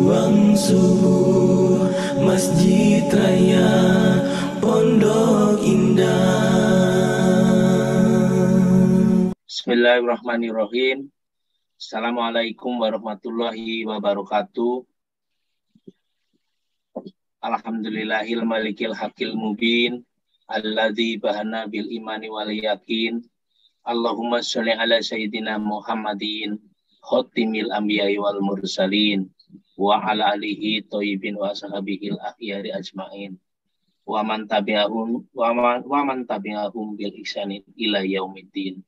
Ruang Subuh Masjid Raya Pondok Indah. Bismillahirrahmanirrahim. Assalamualaikum warahmatullahi wabarakatuh. Alhamdulillahil malikil hakil mubin alladzi bahana bil imani wal yakin. Allahumma sholli ala sayyidina Muhammadin khatimil anbiya'i wal mursalin wa ala alihi thayyibin wa ashabihil akhyari ajmain. Wa man tabi'ahum bil ihsanin ila yaumiddin.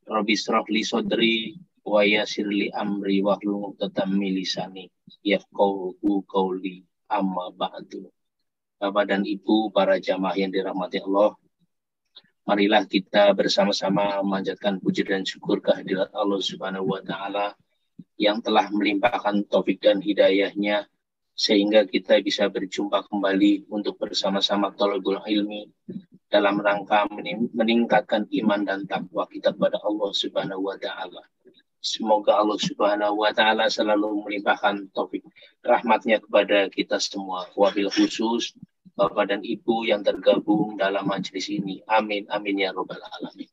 Rabbi shrah li sodri wa yassir li amri wahlul 'uqdatam min lisani yafqahu qawli amma ba'du. Bapak dan Ibu, para jamaah yang dirahmati Allah, marilah kita bersama-sama memanjatkan puji dan syukur kehadirat Allah Subhanahu wa taala yang telah melimpahkan taufik dan hidayahnya sehingga kita bisa berjumpa kembali untuk bersama-sama thalabul ilmi dalam rangka meningkatkan iman dan takwa kita kepada Allah Subhanahu wa taala. Semoga Allah Subhanahu wa taala selalu melimpahkan taufik rahmatnya kepada kita semua, wabil khusus Bapak dan Ibu yang tergabung dalam majelis ini. Amin, amin ya rabbal alamin.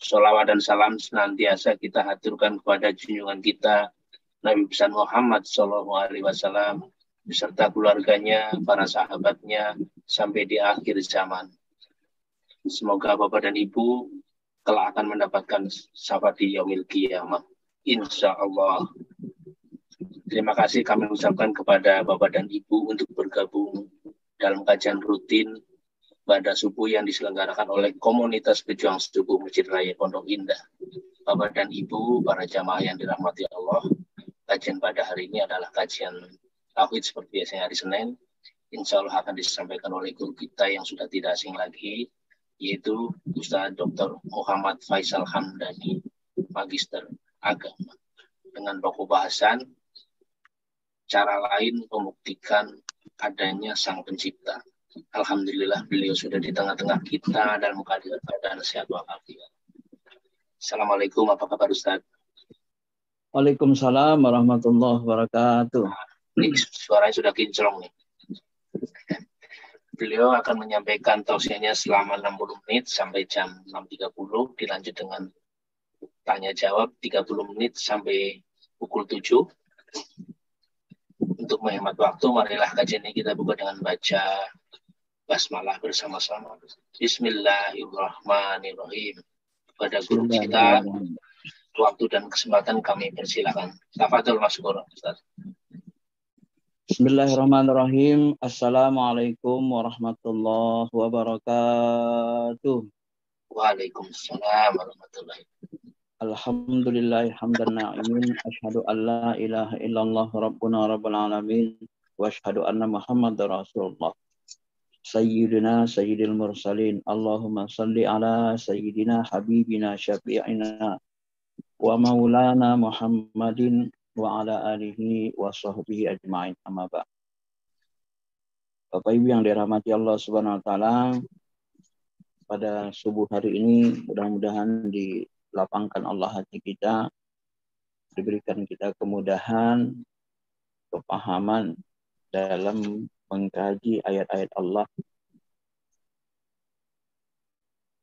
Sholawat dan salam senantiasa kita haturkan kepada junjungan kita Nabi besar Muhammad SAW beserta keluarganya, para sahabatnya sampai di akhir zaman. Semoga Bapak dan Ibu kelak akan mendapatkan syafaat di yaumil qiyamah. Insya Allah. Terima kasih kami ucapkan kepada Bapak dan Ibu untuk bergabung dalam kajian rutin pada subuh yang diselenggarakan oleh komunitas pejuang subuh Masjid Raya Pondok Indah. Bapak dan Ibu, para jamaah yang dirahmati Allah, kajian pada hari ini adalah kajian tauhid seperti biasanya hari Senin. Insya Allah akan disampaikan oleh guru kita yang sudah tidak asing lagi, yaitu Ustaz Dr. Muhammad Faisal Hamdani, Magister Agama, dengan pokok bahasan cara lain membuktikan adanya Sang Pencipta. Alhamdulillah beliau sudah di tengah-tengah kita dan keadaan sehat walafiat. Assalamualaikum, apa kabar Ustaz? Waalaikumsalam warahmatullahi wabarakatuh. Ini suaranya sudah kinclong nih. Beliau akan menyampaikan tausiahnya selama 60 menit sampai jam 6.30, dilanjut dengan tanya jawab 30 menit sampai pukul 7. Untuk menghemat waktu, marilah kajian ini kita buka dengan baca basmalah bersama-sama. Bismillahirrahmanirrahim. Pada guru kita, waktu dan kesempatan kami persilakan. Tafadhol Mas Guru, Ustaz. Bismillahirrahmanirrahim. Assalamualaikum warahmatullahi wabarakatuh. Waalaikumsalam warahmatullahi wabarakatuh. Alhamdulillahi hamdan na'imin. Asyhadu an la ilaha illallah rabbuna rabbul alamin. Wa asyhadu anna Muhammadar Rasulullah. Sayyidina sayyidil mursalin. Allahumma salli ala sayyidina habibina syafi'ina wa maulana Muhammadin wa ala alihi wa sahbihi ajma'in. Amma ba'd. Bapak Ibu yang dirahmati Allah Subhanahu wa taala, pada subuh hari ini mudah-mudahan dilapangkan Allah hati kita, diberikan kita kemudahan, kepahaman dalam mengkaji ayat-ayat Allah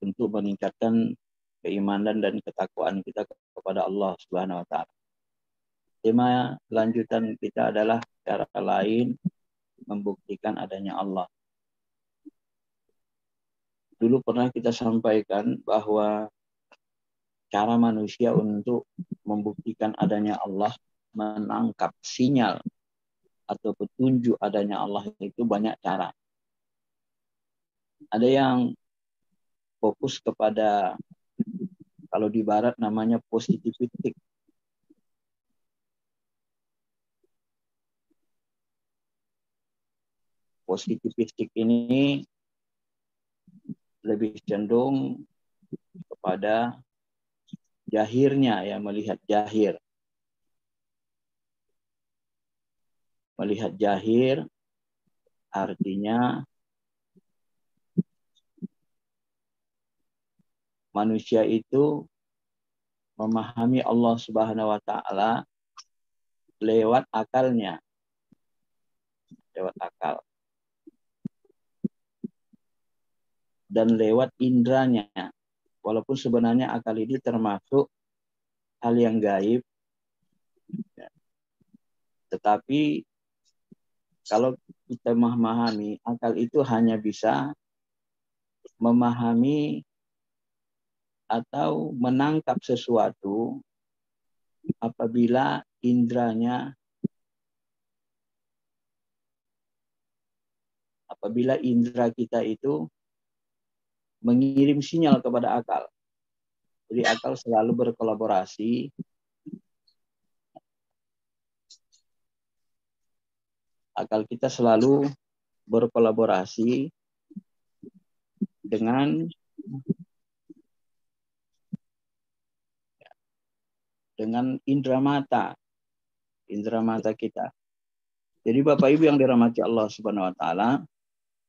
untuk meningkatkan keimanan dan ketakwaan kita kepada Allah Subhanahu wa taala. Tema lanjutan kita adalah cara lain membuktikan adanya Allah. Dulu pernah kita sampaikan bahwa cara manusia untuk membuktikan adanya Allah, menangkap sinyal atau petunjuk adanya Allah itu banyak cara. Ada yang fokus kepada, kalau di barat namanya positivistik. Positivistik ini lebih cenderung kepada jahirnya, ya, melihat jahir. Melihat jahir artinya manusia itu memahami Allah Subhanahu wa taala lewat akalnya, lewat akal. Dan lewat indranya. Walaupun sebenarnya akal ini termasuk hal yang gaib. Tetapi kalau kita memahami, akal itu hanya bisa memahami atau menangkap sesuatu apabila indra kita itu mengirim sinyal kepada akal. Jadi akal selalu berkolaborasi. Akal kita selalu berkolaborasi dengan indera mata kita. Jadi Bapak Ibu yang dirahmati Allah Subhanahu wa taala,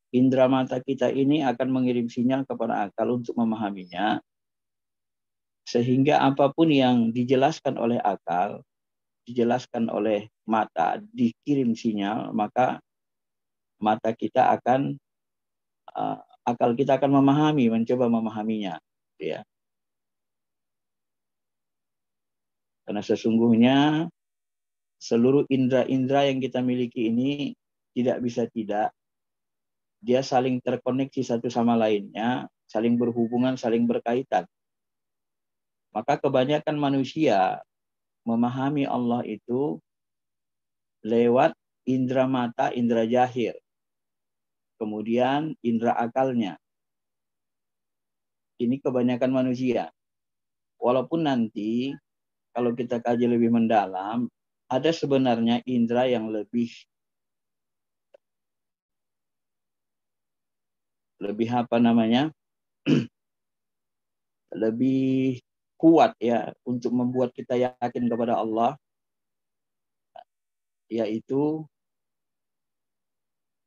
indera mata kita ini akan mengirim sinyal kepada akal untuk memahaminya, sehingga apapun yang dijelaskan oleh akal, dijelaskan oleh mata, dikirim sinyal, maka mata kita akan akal kita akan memahami, mencoba memahaminya, ya. Karena sesungguhnya seluruh indera-indera yang kita miliki ini tidak bisa tidak, dia saling terkoneksi satu sama lainnya, saling berhubungan, saling berkaitan. Maka kebanyakan manusia memahami Allah itu lewat indera mata, indera jahir. Kemudian indera akalnya. Ini kebanyakan manusia. Walaupun nanti kalau kita kaji lebih mendalam, ada sebenarnya indera yang lebih lebih kuat ya untuk membuat kita yakin kepada Allah, yaitu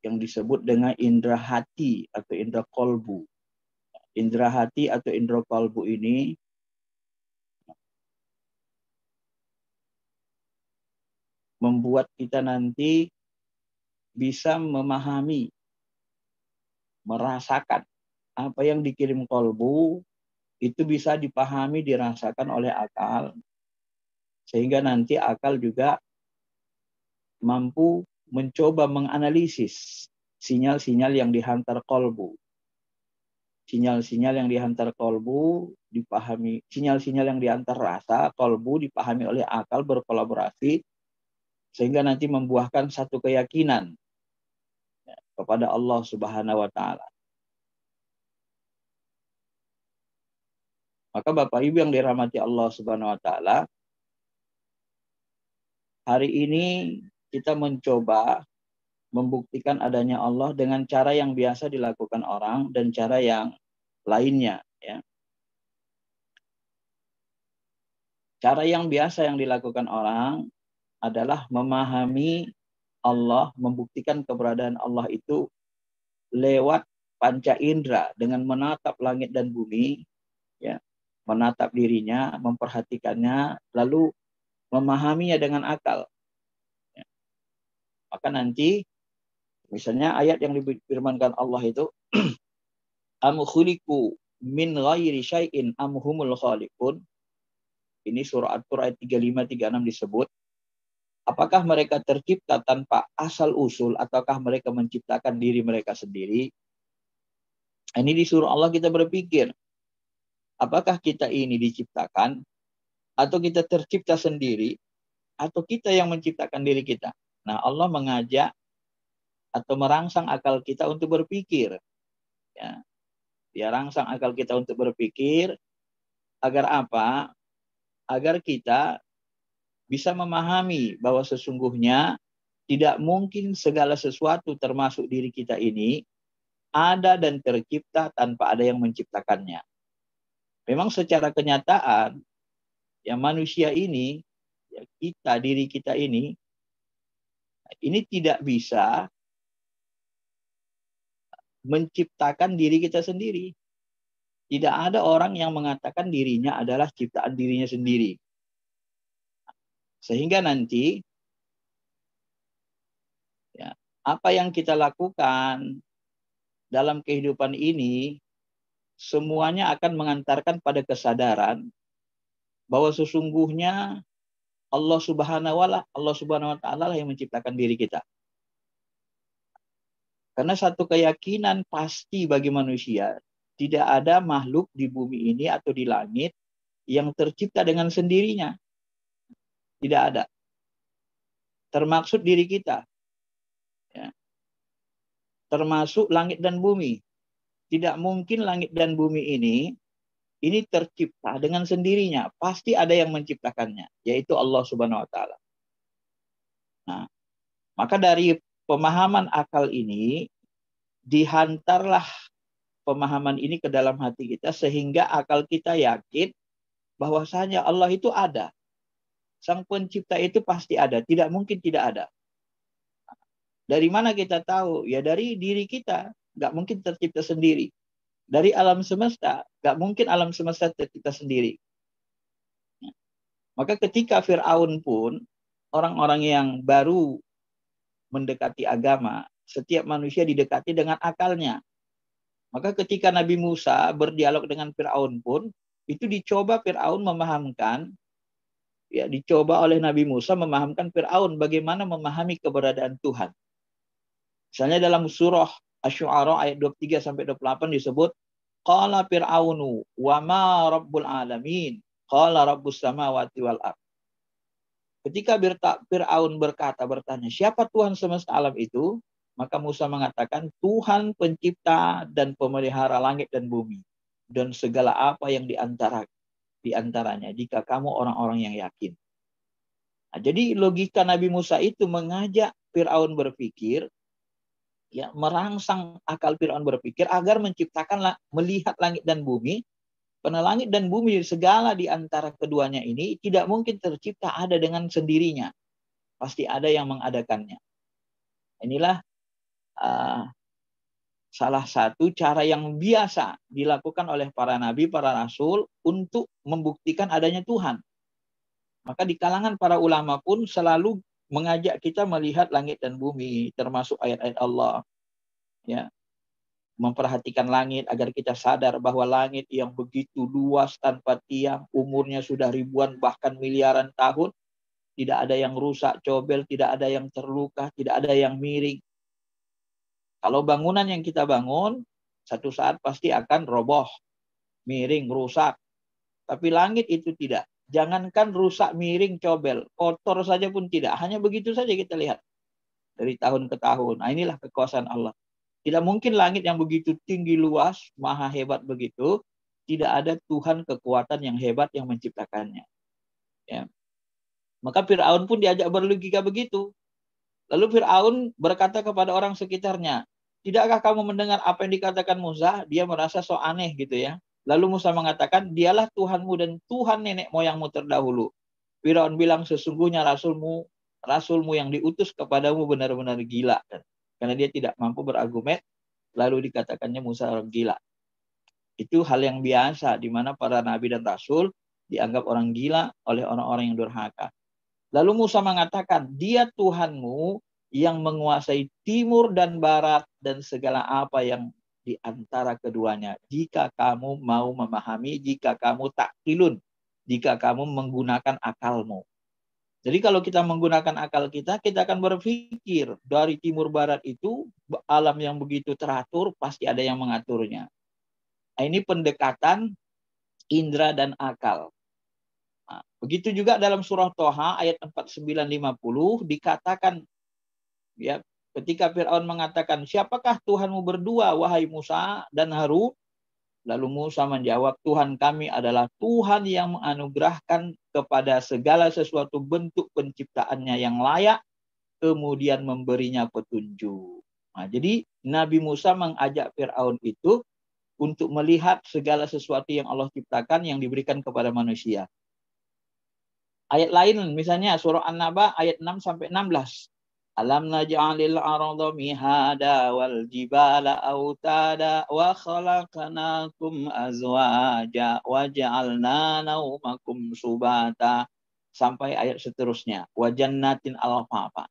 yang disebut dengan indera hati atau indera kolbu. Indera hati atau indera kolbu ini membuat kita nanti bisa memahami, merasakan apa yang dikirim kolbu itu bisa dipahami, dirasakan oleh akal, sehingga nanti akal juga mampu mencoba menganalisis sinyal-sinyal yang dihantar kolbu. Sinyal-sinyal yang dihantar kolbu dipahami, sinyal-sinyal yang dihantar rasa kolbu dipahami oleh akal, berkolaborasi, sehingga nanti membuahkan satu keyakinan kepada Allah Subhanahu wa taala. Maka Bapak Ibu yang dirahmati Allah Subhanahu wa taala, hari ini kita mencoba membuktikan adanya Allah dengan cara yang biasa dilakukan orang dan cara yang lainnya, ya. Cara yang biasa yang dilakukan orang adalah memahami Allah, membuktikan keberadaan Allah itu lewat panca indera dengan menatap langit dan bumi, ya, menatap dirinya, memperhatikannya, lalu memahaminya dengan akal. Ya. Maka nanti, misalnya ayat yang difirmankan Allah itu, am khuliqu min ghairi syai'in am humul khaliqun. Ini surah At-Tur ayat 35-36 disebut. Apakah mereka tercipta tanpa asal-usul ataukah mereka menciptakan diri mereka sendiri? Ini disuruh Allah kita berpikir. Apakah kita ini diciptakan atau kita tercipta sendiri atau kita yang menciptakan diri kita? Nah, Allah mengajak atau merangsang akal kita untuk berpikir. Ya. Dia rangsang akal kita untuk berpikir agar apa? Agar kita bisa memahami bahwa sesungguhnya tidak mungkin segala sesuatu termasuk diri kita ini ada dan tercipta tanpa ada yang menciptakannya. Memang secara kenyataan, ya manusia ini, ya kita, diri kita ini tidak bisa menciptakan diri kita sendiri. Tidak ada orang yang mengatakan dirinya adalah ciptaan dirinya sendiri. Sehingga nanti ya, apa yang kita lakukan dalam kehidupan ini semuanya akan mengantarkan pada kesadaran bahwa sesungguhnya Allah Subhanahu wa Ta'ala lah yang menciptakan diri kita. Karena satu keyakinan pasti bagi manusia, tidak ada makhluk di bumi ini atau di langit yang tercipta dengan sendirinya. Tidak ada. Termaksud diri kita. Ya. Termasuk langit dan bumi. Tidak mungkin langit dan bumi ini tercipta dengan sendirinya. Pasti ada yang menciptakannya, yaitu Allah Subhanahu wa Ta'ala. Nah, maka dari pemahaman akal ini, dihantarlah pemahaman ini ke dalam hati kita, sehingga akal kita yakin bahwasanya Allah itu ada. Sang pencipta itu pasti ada, tidak mungkin tidak ada. Dari mana kita tahu? Ya dari diri kita, nggak mungkin tercipta sendiri. Dari alam semesta, nggak mungkin alam semesta tercipta sendiri. Maka ketika Fir'aun pun, orang-orang yang baru mendekati agama, setiap manusia didekati dengan akalnya. Maka ketika Nabi Musa berdialog dengan Fir'aun pun, itu dicoba Fir'aun memahamkan, ya dicoba oleh Nabi Musa memahamkan Fir'aun bagaimana memahami keberadaan Tuhan. Misalnya dalam surah Asy-Syu'ara ayat 23-28 disebut, Qala Fir'aunu wa ma rabbul alamin, qala rabbus samawati wal ardh. Ketika Fir'aun bertanya, siapa Tuhan semesta alam itu? Maka Musa mengatakan, Tuhan pencipta dan pemelihara langit dan bumi. Dan segala apa yang diantaranya, jika kamu orang-orang yang yakin. Nah, jadi logika Nabi Musa itu mengajak Fir'aun berpikir, ya, merangsang akal Fir'aun berpikir agar melihat langit dan bumi. Karena langit dan bumi segala di antara keduanya ini tidak mungkin tercipta ada dengan sendirinya. Pasti ada yang mengadakannya. Inilah salah satu cara yang biasa dilakukan oleh para nabi, para rasul untuk membuktikan adanya Tuhan. Maka di kalangan para ulama pun selalu mengajak kita melihat langit dan bumi, termasuk ayat-ayat Allah. Ya. Memperhatikan langit agar kita sadar bahwa langit yang begitu luas tanpa tiang, umurnya sudah ribuan bahkan miliaran tahun, tidak ada yang rusak, cobel, tidak ada yang terluka, tidak ada yang miring. Kalau bangunan yang kita bangun, satu saat pasti akan roboh, miring, rusak. Tapi langit itu tidak. Jangankan rusak, miring, cobel, kotor saja pun tidak. Hanya begitu saja kita lihat. Dari tahun ke tahun. Nah, inilah kekuasaan Allah. Tidak mungkin langit yang begitu tinggi luas, maha hebat begitu, tidak ada Tuhan kekuatan yang hebat yang menciptakannya. Ya. Maka Fir'aun pun diajak berlogika begitu. Lalu Fir'aun berkata kepada orang sekitarnya, tidakkah kamu mendengar apa yang dikatakan Musa? Dia merasa so aneh gitu ya. Lalu Musa mengatakan, dialah Tuhanmu dan Tuhan nenek moyangmu terdahulu. Fir'aun bilang, sesungguhnya rasulmu yang diutus kepadamu benar-benar gila. Karena dia tidak mampu berargumen, lalu dikatakannya Musa orang gila. Itu hal yang biasa, di mana para nabi dan rasul dianggap orang gila oleh orang-orang yang durhaka. Lalu Musa mengatakan, dia Tuhanmu yang menguasai timur dan barat dan segala apa yang di antara keduanya. Jika kamu mau memahami, jika kamu taklun, jika kamu menggunakan akalmu. Jadi kalau kita menggunakan akal kita akan berpikir dari timur barat itu alam yang begitu teratur pasti ada yang mengaturnya. Nah, ini pendekatan indera dan akal. Nah, begitu juga dalam surah Toha ayat 49-50 dikatakan, ya, ketika Fir'aun mengatakan, siapakah Tuhanmu berdua wahai Musa dan Harun? Lalu Musa menjawab, Tuhan kami adalah Tuhan yang menganugerahkan kepada segala sesuatu bentuk penciptaannya yang layak, kemudian memberinya petunjuk. Nah, jadi Nabi Musa mengajak Fir'aun itu untuk melihat segala sesuatu yang Allah ciptakan yang diberikan kepada manusia. Ayat lain misalnya surah An-Naba ayat 6-16. Alam naj'alil arda mihada wal jibala autada wa khalaqnakum azwaja wa ja'alna naumakum subata sampai ayat seterusnya wa jannatin alfafa.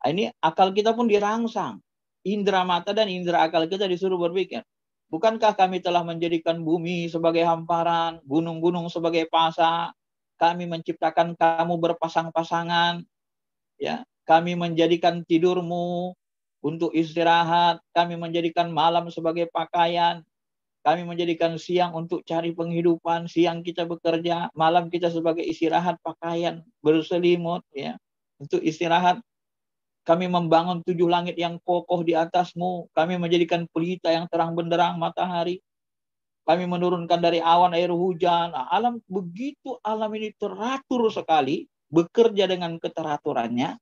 Ini akal kita pun dirangsang. Indra mata dan indra akal kita disuruh berpikir. Bukankah kami telah menjadikan bumi sebagai hamparan, gunung-gunung sebagai pasak, kami menciptakan kamu berpasang-pasangan, ya, kami menjadikan tidurmu untuk istirahat, kami menjadikan malam sebagai pakaian, kami menjadikan siang untuk cari penghidupan, siang kita bekerja, malam kita sebagai istirahat, pakaian, berselimut, ya, untuk istirahat. Kami membangun 7 langit yang kokoh di atasmu, kami menjadikan pelita yang terang benderang matahari, kami menurunkan dari awan air hujan. Nah, alam ini teratur sekali, bekerja dengan keteraturannya.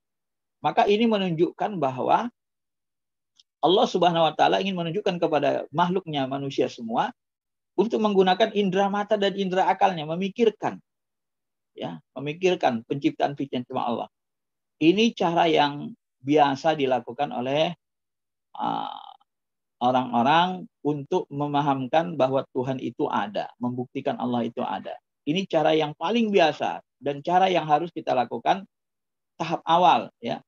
Maka ini menunjukkan bahwa Allah Subhanahu wa taala ingin menunjukkan kepada makhluknya manusia semua untuk menggunakan indera mata dan indera akalnya, memikirkan, ya, memikirkan penciptaan-penciptaan Allah. Ini cara yang biasa dilakukan oleh orang-orang untuk memahamkan bahwa Tuhan itu ada, membuktikan Allah itu ada. Ini cara yang paling biasa dan cara yang harus kita lakukan tahap awal, ya.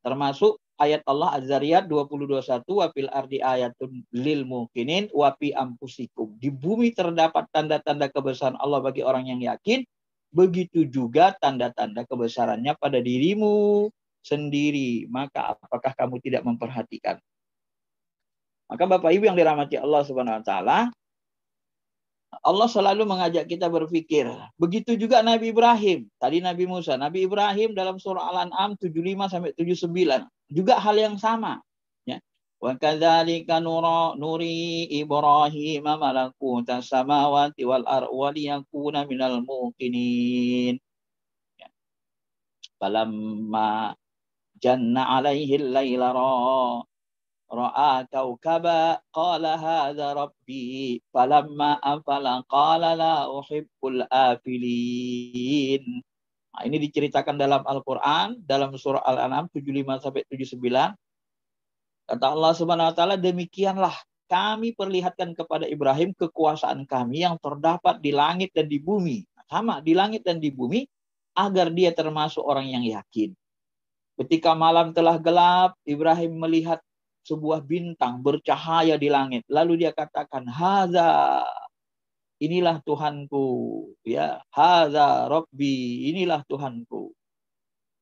Termasuk ayat Allah Az-Zariyat 20:21, wa fil ardi ayatun lil muqinin wa fi anfusikum. Di bumi terdapat tanda-tanda kebesaran Allah bagi orang yang yakin, begitu juga tanda-tanda kebesarannya pada dirimu sendiri. Maka apakah kamu tidak memperhatikan? Maka Bapak Ibu yang dirahmati Allah Subhanahu wa taala, Allah selalu mengajak kita berpikir. Begitu juga Nabi Ibrahim, tadi Nabi Musa, Nabi Ibrahim dalam surah Al-An'am 75 sampai 79 juga hal yang sama, ya. Wa kadzalika nuri Ibrahim malakutas samawati wal ardi wa liyakuna minal muqinin. Falamma janna alaihi al-laila ra'a kaukaba qala hadza rabbi falamma afala qala la uhibbul afilin. Nah, ini diceritakan dalam Al-Qur'an dalam surah Al-An'am 75 sampai 79. Kata Allah Subhanahu wa taala, demikianlah kami perlihatkan kepada Ibrahim kekuasaan kami yang terdapat di langit dan di bumi. Sama, di langit dan di bumi, agar dia termasuk orang yang yakin. Ketika malam telah gelap, Ibrahim melihat sebuah bintang bercahaya di langit. Lalu dia katakan, haza, inilah Tuhanku, ya, haza Rabbi, inilah Tuhanku.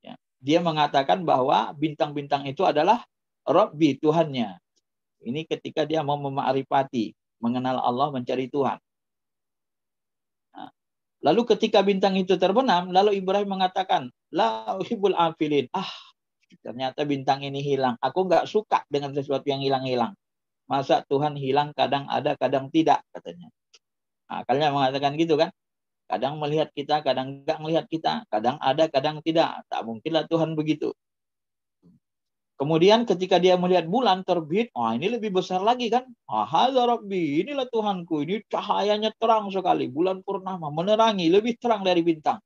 Ya. Dia mengatakan bahwa bintang-bintang itu adalah Rabbi, Tuhannya. Ini ketika dia mau memakrifati, mengenal Allah, mencari Tuhan. Nah, lalu ketika bintang itu terbenam, lalu Ibrahim mengatakan, la uhibbul afilin. Ternyata bintang ini hilang. Aku nggak suka dengan sesuatu yang hilang-hilang. Masa Tuhan hilang, kadang ada, kadang tidak, katanya. Nah, akalnya mengatakan gitu kan. Kadang melihat kita, kadang nggak melihat kita. Kadang ada, kadang tidak. Tak mungkinlah Tuhan begitu. Kemudian ketika dia melihat bulan terbit, ini lebih besar lagi kan. Hadza Rabbi, inilah Tuhanku. Ini cahayanya terang sekali. Bulan purnama menerangi, lebih terang dari bintang.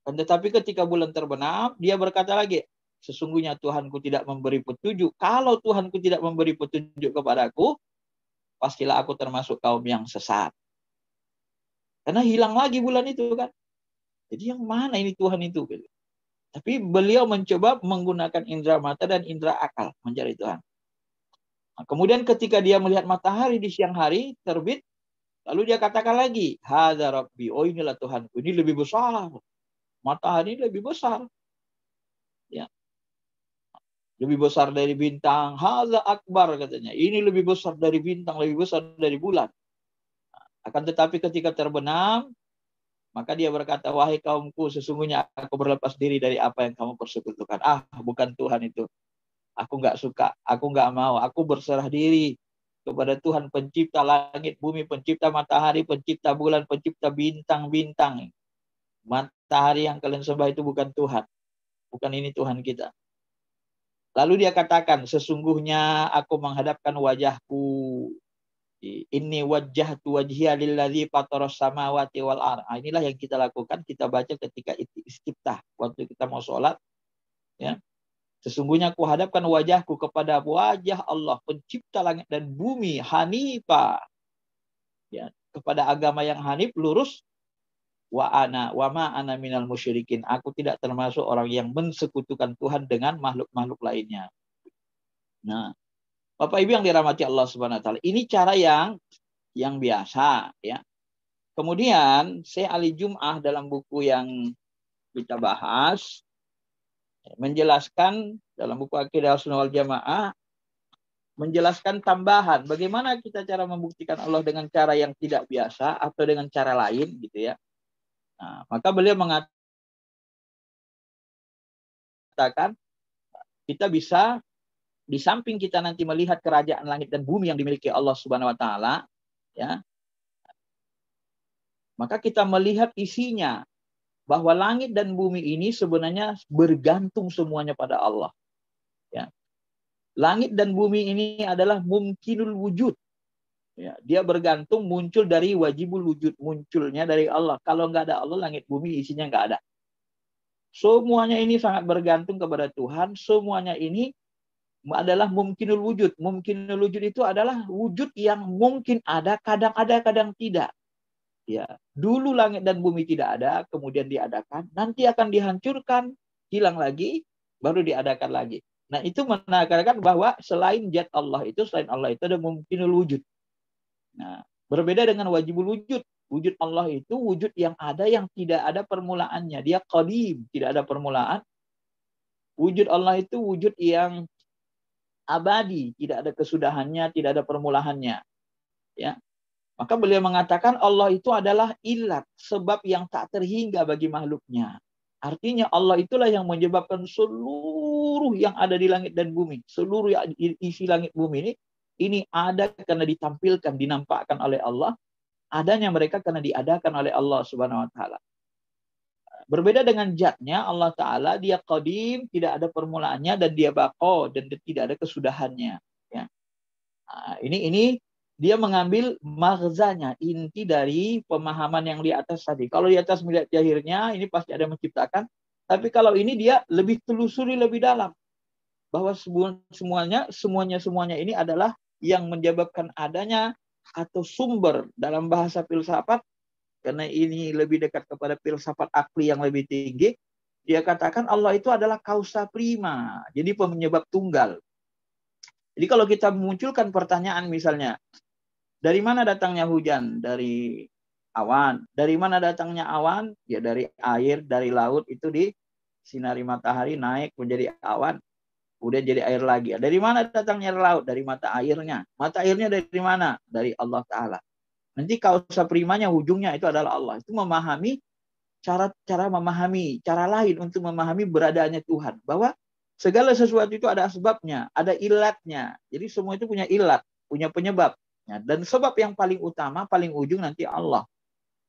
Tetapi ketika bulan terbenam, dia berkata lagi, sesungguhnya Tuhanku tidak memberi petunjuk. Kalau Tuhanku tidak memberi petunjuk kepadaku, pastilah aku termasuk kaum yang sesat. Karena hilang lagi bulan itu kan. Jadi yang mana ini Tuhan itu? Tapi beliau mencoba menggunakan indera mata dan indera akal mencari Tuhan. Nah, kemudian ketika dia melihat matahari di siang hari terbit, lalu dia katakan lagi, hadza Rabbi, inilah Tuhanku. Ini lebih besar. Matahari lebih besar. Ya. Lebih besar dari bintang. Hadza akbar, katanya. Ini lebih besar dari bintang, lebih besar dari bulan. Akan tetapi ketika terbenam, maka dia berkata, wahai kaumku, sesungguhnya aku berlepas diri dari apa yang kamu persekutukan. Bukan Tuhan itu. Aku nggak suka, aku nggak mau. Aku berserah diri kepada Tuhan pencipta langit, bumi, pencipta matahari, pencipta bulan, pencipta bintang-bintang. Matahari yang kalian sembah itu bukan Tuhan. Bukan ini Tuhan kita. Lalu dia katakan, sesungguhnya aku menghadapkan wajahku. Inni wajjahtu wajhiya lilladzi fataras samawati wal ardh. Inilah yang kita lakukan, kita baca ketika istiftah, waktu kita mau sholat. Ya. Sesungguhnya aku hadapkan wajahku kepada wajah Allah, pencipta langit dan bumi, Hanifah. Ya, kepada agama yang hanif, lurus. wa ma ana minal musyrikin. Aku tidak termasuk orang yang mensekutukan Tuhan dengan makhluk-makhluk lainnya. Nah, Bapak Ibu yang dirahmati Allah Subhanahu wa taala, ini cara yang biasa ya. Kemudian Syekh Ali Jum'ah dalam buku yang kita bahas menjelaskan dalam buku Aqidah Ahlussunnah wal Jamaah, menjelaskan tambahan bagaimana kita cara membuktikan Allah dengan cara yang tidak biasa atau dengan cara lain gitu ya. Nah, maka beliau mengatakan kita bisa di samping kita nanti melihat kerajaan langit dan bumi yang dimiliki Allah Subhanahu wa taala ya. Maka kita melihat isinya bahwa langit dan bumi ini sebenarnya bergantung semuanya pada Allah. Ya. Langit dan bumi ini adalah mumkinul wujud. Ya, dia bergantung muncul dari wajibul wujud, munculnya dari Allah. Kalau nggak ada Allah, langit bumi isinya nggak ada. Semuanya ini sangat bergantung kepada Tuhan. Semuanya ini adalah mumkinul wujud. Mumkinul wujud itu adalah wujud yang mungkin ada, kadang tidak. Ya, dulu langit dan bumi tidak ada, kemudian diadakan, nanti akan dihancurkan, hilang lagi, baru diadakan lagi. Nah, itu menandakan bahwa selain zat Allah itu, selain Allah itu ada mumkinul wujud. Nah, berbeda dengan wajibul wujud. Wujud Allah itu wujud yang ada, yang tidak ada permulaannya. Dia qadim, tidak ada permulaan. Wujud Allah itu wujud yang abadi, tidak ada kesudahannya, tidak ada permulaannya. Ya. Maka beliau mengatakan Allah itu adalah ilat, sebab yang tak terhingga bagi makhluknya. Artinya Allah itulah yang menyebabkan seluruh yang ada di langit dan bumi. Seluruh isi langit bumi ini ada karena ditampilkan, dinampakkan oleh Allah. Adanya mereka karena diadakan oleh Allah Subhanahu wa taala. Berbeda dengan zatnya, Allah Ta'ala dia qadim, tidak ada permulaannya, dan dia baqo, dan tidak ada kesudahannya. Ya. Nah, ini dia mengambil maghzanya, inti dari pemahaman yang di atas tadi. Kalau di atas melihat zahirnya, ini pasti ada yang menciptakan. Tapi kalau ini dia lebih telusuri lebih dalam. Bahwa semuanya ini adalah yang menyebabkan adanya atau sumber dalam bahasa filsafat. Karena ini lebih dekat kepada filsafat akli yang lebih tinggi. Dia katakan Allah itu adalah causa prima. Jadi penyebab tunggal. Jadi kalau kita memunculkan pertanyaan misalnya, dari mana datangnya hujan? Dari awan. Dari mana datangnya awan? Ya dari air, dari laut itu disinari matahari naik menjadi awan. Kemudian jadi air lagi. Dari mana datangnya laut? Dari mata airnya. Mata airnya dari mana? Dari Allah Ta'ala. Nanti kausa primanya ujungnya itu adalah Allah. Itu memahami cara memahami, cara lain untuk memahami beradaannya Tuhan. Bahwa segala sesuatu itu ada sebabnya, ada ilatnya. Jadi semua itu punya ilat, punya penyebab. Dan sebab yang paling utama, paling ujung nanti Allah.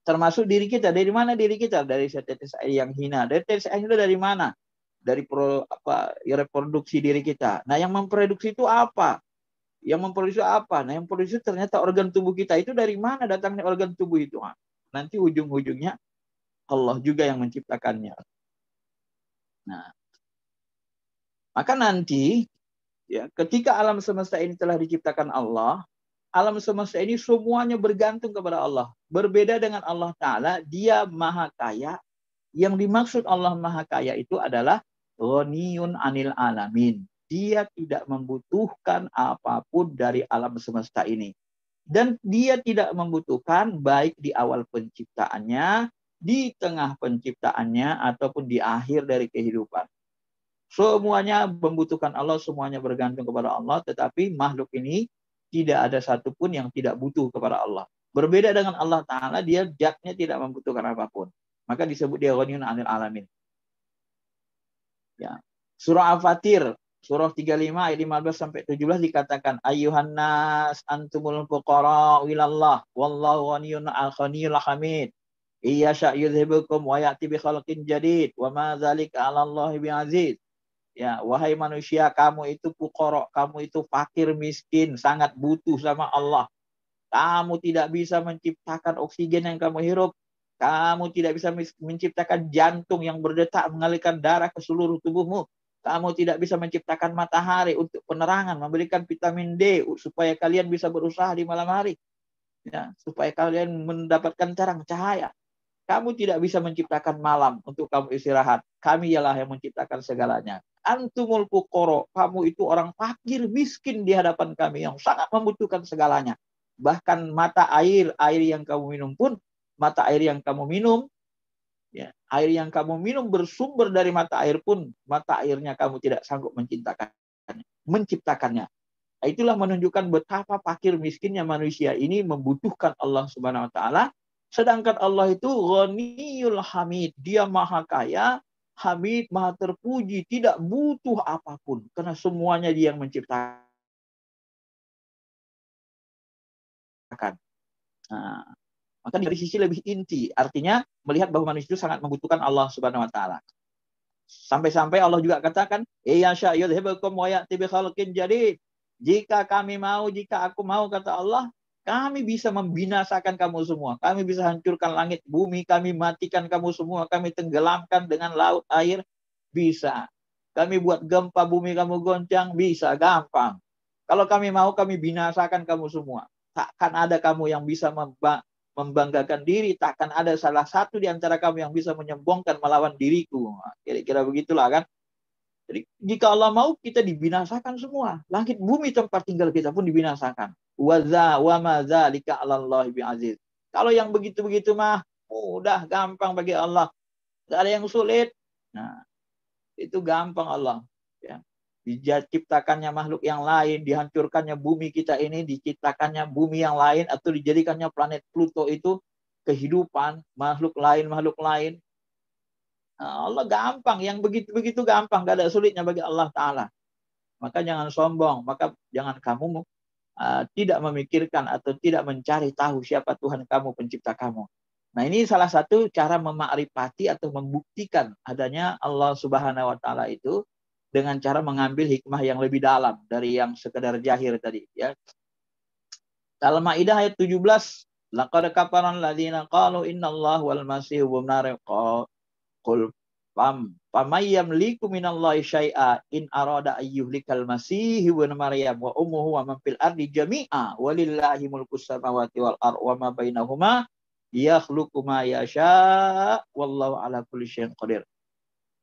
Termasuk diri kita. Dari mana diri kita? Dari setetes air yang hina. Dari tetes air itu dari mana? Dari reproduksi diri kita. Nah, yang memproduksi itu apa? Yang memproduksi apa? Nah, yang memproduksi ternyata organ tubuh kita. Itu dari mana datangnya organ tubuh itu? Nanti ujung-ujungnya Allah juga yang menciptakannya. Nah, maka nanti ya, ketika alam semesta ini telah diciptakan Allah, alam semesta ini semuanya bergantung kepada Allah. Berbeda dengan Allah Ta'ala, dia maha kaya. Yang dimaksud Allah maha kaya itu adalah ghaniyun anil alamin. Dia tidak membutuhkan apapun dari alam semesta ini. Dan dia tidak membutuhkan baik di awal penciptaannya, di tengah penciptaannya, ataupun di akhir dari kehidupan. Semuanya membutuhkan Allah, semuanya bergantung kepada Allah. Tetapi makhluk ini tidak ada satupun yang tidak butuh kepada Allah. Berbeda dengan Allah Ta'ala, dia zatnya tidak membutuhkan apapun. Maka disebut dia ghaniyun anil alamin. Ya. Surah Al-Fatir, surah 35 ayat 15 sampai 17 dikatakan ayyuhan nas antumul fuqara ilallah wallahu ghaniyyun al-ghaniyyul hamid. Iyasha yudhibukum wa ya'ti bi khalqin jadid wa ma dzalika 'ala Allah bi'aziz. Ya, wahai manusia, kamu itu fuqara, kamu itu fakir miskin, sangat butuh sama Allah. Kamu tidak bisa menciptakan oksigen yang kamu hirup. Kamu tidak bisa menciptakan jantung yang berdetak mengalirkan darah ke seluruh tubuhmu. Kamu tidak bisa menciptakan matahari untuk penerangan, memberikan vitamin D supaya kalian bisa berusaha di malam hari. Ya, supaya kalian mendapatkan terang cahaya. Kamu tidak bisa menciptakan malam untuk kamu istirahat. Kami ialah yang menciptakan segalanya. Antumul fuqara, kamu itu orang fakir miskin di hadapan kami yang sangat membutuhkan segalanya. Bahkan mata air yang kamu minum pun, mata air yang kamu minum, ya, air yang kamu minum bersumber dari mata air pun, mata airnya kamu tidak sanggup menciptakannya. Itulah menunjukkan betapa fakir miskinnya manusia ini membutuhkan Allah Subhanahu wa taala. Sedangkan Allah itu Ghaniyul Hamid, dia maha kaya, Hamid, maha terpuji, tidak butuh apapun karena semuanya dia yang menciptakan. Nah, maka dari sisi lebih inti, artinya melihat bahwa manusia itu sangat membutuhkan Allah Subhanahu wa taala. Sampai-sampai Allah juga katakan, "Ya sya'yudhibukum wa ya'ti bi khalqin jadid." Jika kami mau, jika aku mau, kata Allah, kami bisa membinasakan kamu semua. Kami bisa hancurkan langit, bumi, kami matikan kamu semua, kami tenggelamkan dengan laut, air, bisa. Kami buat gempa bumi kamu goncang, bisa, gampang. Kalau kami mau, kami binasakan kamu semua. Takkan ada kamu yang bisa membanggakan diri, takkan ada salah satu di antara kamu yang bisa menyombongkan melawan diriku. Kira-kira begitulah kan. Jadi jika Allah mau kita dibinasakan semua. Langit bumi tempat tinggal kita pun dibinasakan. Wa ma dzalika 'alallahi bi'aziz. Kalau yang begitu-begitu mah mudah, gampang bagi Allah. Tidak ada yang sulit. Nah, itu gampang Allah. Ya. Diciptakannya makhluk yang lain, dihancurkannya bumi kita ini, diciptakannya bumi yang lain, atau dijadikannya planet Pluto itu kehidupan, makhluk lain. Allah gampang, yang begitu-begitu gampang, gak ada sulitnya bagi Allah Ta'ala. Maka jangan sombong, maka jangan kamu tidak memikirkan atau tidak mencari tahu siapa Tuhan kamu, pencipta kamu. Nah, ini salah satu cara memakrifati atau membuktikan adanya Allah Subhanahu wa Ta'ala itu dengan cara mengambil hikmah yang lebih dalam dari yang sekedar jahir tadi. Ya. Al-Maidah ayat 17, laqad kafara alladziina qalu innallaha wal masiih ibnu Maryam qul may yamliku minallahi syai'a in arada ayyuhlikal masih ibnu Maryam wa ummuhu wa man fil ardi jami'a walillahi mulkus samawati wal ardh wa ma bainahuma yakhluqu ma yasha wallahu ala kulli syai'in qadir.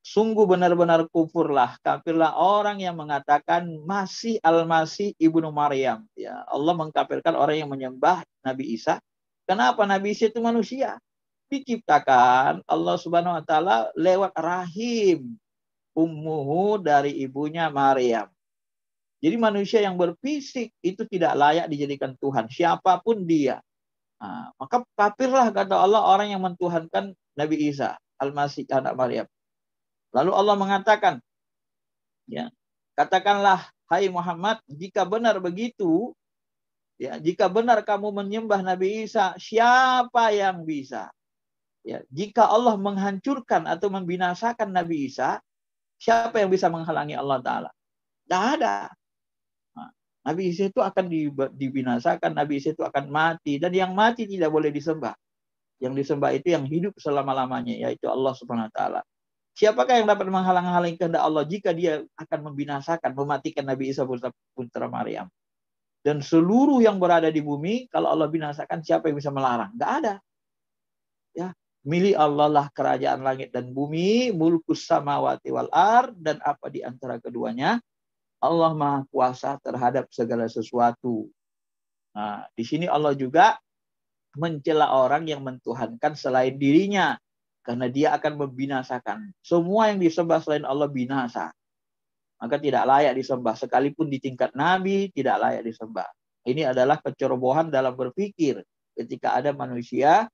Sungguh benar-benar kafirlah orang yang mengatakan Masih Al-Masih ibnu Maryam. Ya, Allah mengkafirkan orang yang menyembah Nabi Isa. Kenapa? Nabi Isa itu manusia. Diciptakan Allah Subhanahu wa taala lewat rahim ummuhu dari ibunya Maryam. Jadi manusia yang berfisik itu tidak layak dijadikan Tuhan, siapapun dia. Nah, maka kafirlah kata Allah orang yang mentuhankan Nabi Isa Al-Masih anak Maryam. Lalu Allah mengatakan, ya, katakanlah hai Muhammad, jika benar begitu, ya, jika benar kamu menyembah Nabi Isa, siapa yang bisa? Ya, jika Allah menghancurkan atau membinasakan Nabi Isa, siapa yang bisa menghalangi Allah Ta'ala? Tidak ada. Nah, Nabi Isa itu akan dibinasakan, Nabi Isa itu akan mati. Dan yang mati tidak boleh disembah. Yang disembah itu yang hidup selama-lamanya, yaitu Allah Subhanahu wa Ta'ala. Siapakah yang dapat menghalang-halangi kehendak Allah jika dia akan membinasakan, mematikan Nabi Isa putra Maryam? Dan seluruh yang berada di bumi, kalau Allah binasakan, siapa yang bisa melarang? Tidak ada. Ya. Milik Allah lah kerajaan langit dan bumi, mulkus samawati wal ardh, dan apa di antara keduanya. Allah Maha Kuasa terhadap segala sesuatu. Nah, di sini Allah juga mencela orang yang mentuhankan selain dirinya, karena dia akan membinasakan. Semua yang disembah selain Allah binasa. Maka tidak layak disembah. Sekalipun di tingkat Nabi, tidak layak disembah. Ini adalah kecerobohan dalam berpikir. Ketika ada manusia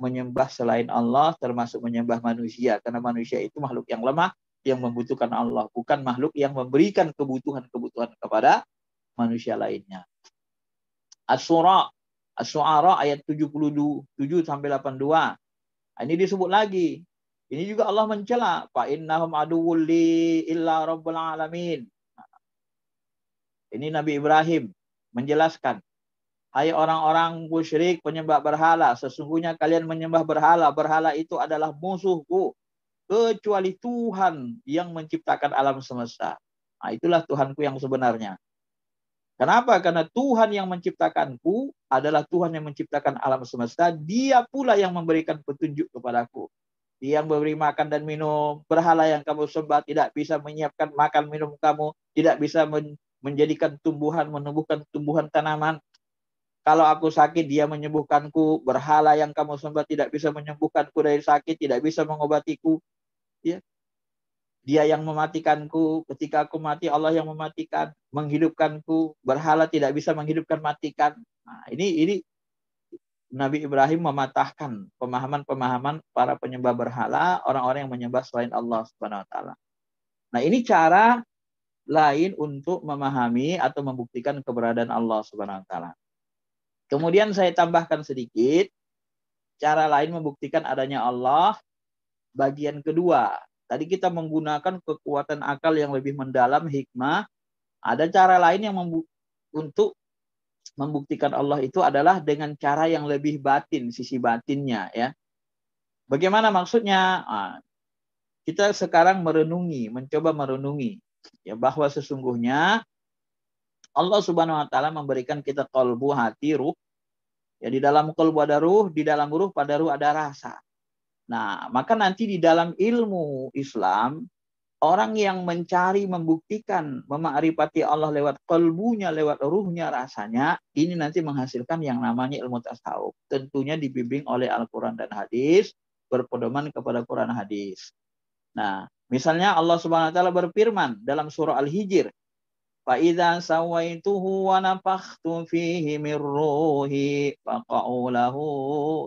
menyembah selain Allah, termasuk menyembah manusia. Karena manusia itu makhluk yang lemah, yang membutuhkan Allah. Bukan makhluk yang memberikan kebutuhan-kebutuhan kepada manusia lainnya. As-Syu'ara ayat 77-82. Ini disebut lagi. Ini juga Allah mencela. Fa innahum aduwwul li illa rabbul alamin. Ini Nabi Ibrahim menjelaskan. Hai orang-orang musyrik penyembah berhala, sesungguhnya kalian menyembah berhala. Berhala itu adalah musuhku. Kecuali Tuhan yang menciptakan alam semesta. Nah, itulah Tuhanku yang sebenarnya. Kenapa? Karena Tuhan yang menciptakanku adalah Tuhan yang menciptakan alam semesta. Dia pula yang memberikan petunjuk kepadaku. Dia yang memberi makan dan minum. Berhala yang kamu sembah tidak bisa menyiapkan makan minum kamu. Tidak bisa menjadikan tumbuhan, menumbuhkan tumbuhan tanaman. Kalau aku sakit, dia menyembuhkanku. Berhala yang kamu sembah tidak bisa menyembuhkanku dari sakit. Tidak bisa mengobatiku. Ya. Dia yang mematikanku, ketika aku mati Allah yang mematikan, menghidupkanku, berhala tidak bisa menghidupkan matikan. Nah, ini Nabi Ibrahim mematahkan pemahaman-pemahaman para penyembah berhala, orang-orang yang menyembah selain Allah Subhanahu wa taala. Nah, ini cara lain untuk memahami atau membuktikan keberadaan Allah Subhanahu wa taala. Kemudian saya tambahkan sedikit cara lain membuktikan adanya Allah bagian kedua. Tadi kita menggunakan kekuatan akal yang lebih mendalam, hikmah. Ada cara lain yang untuk membuktikan Allah itu adalah dengan cara yang lebih batin, sisi batinnya, ya. Bagaimana maksudnya? Nah, kita sekarang mencoba merenungi, ya, bahwa sesungguhnya Allah Subhanahu wa taala memberikan kita qalbu, hati, ruh. Ya, di dalam qalbu ada ruh, di dalam ruh pada ruh ada rasa. Nah, maka nanti di dalam ilmu Islam, orang yang mencari, membuktikan, memakrifati Allah lewat kalbunya, lewat ruhnya, rasanya, ini nanti menghasilkan yang namanya ilmu tasawuf. Tentunya dibimbing oleh Al-Quran dan hadis, berpedoman kepada Quran hadis. Nah, misalnya Allah Subhanahu wa taala berfirman dalam surah Al-Hijr, "Fa-idza sawaituhu wa nafakhtu fihi min ruhi faqa'u lahu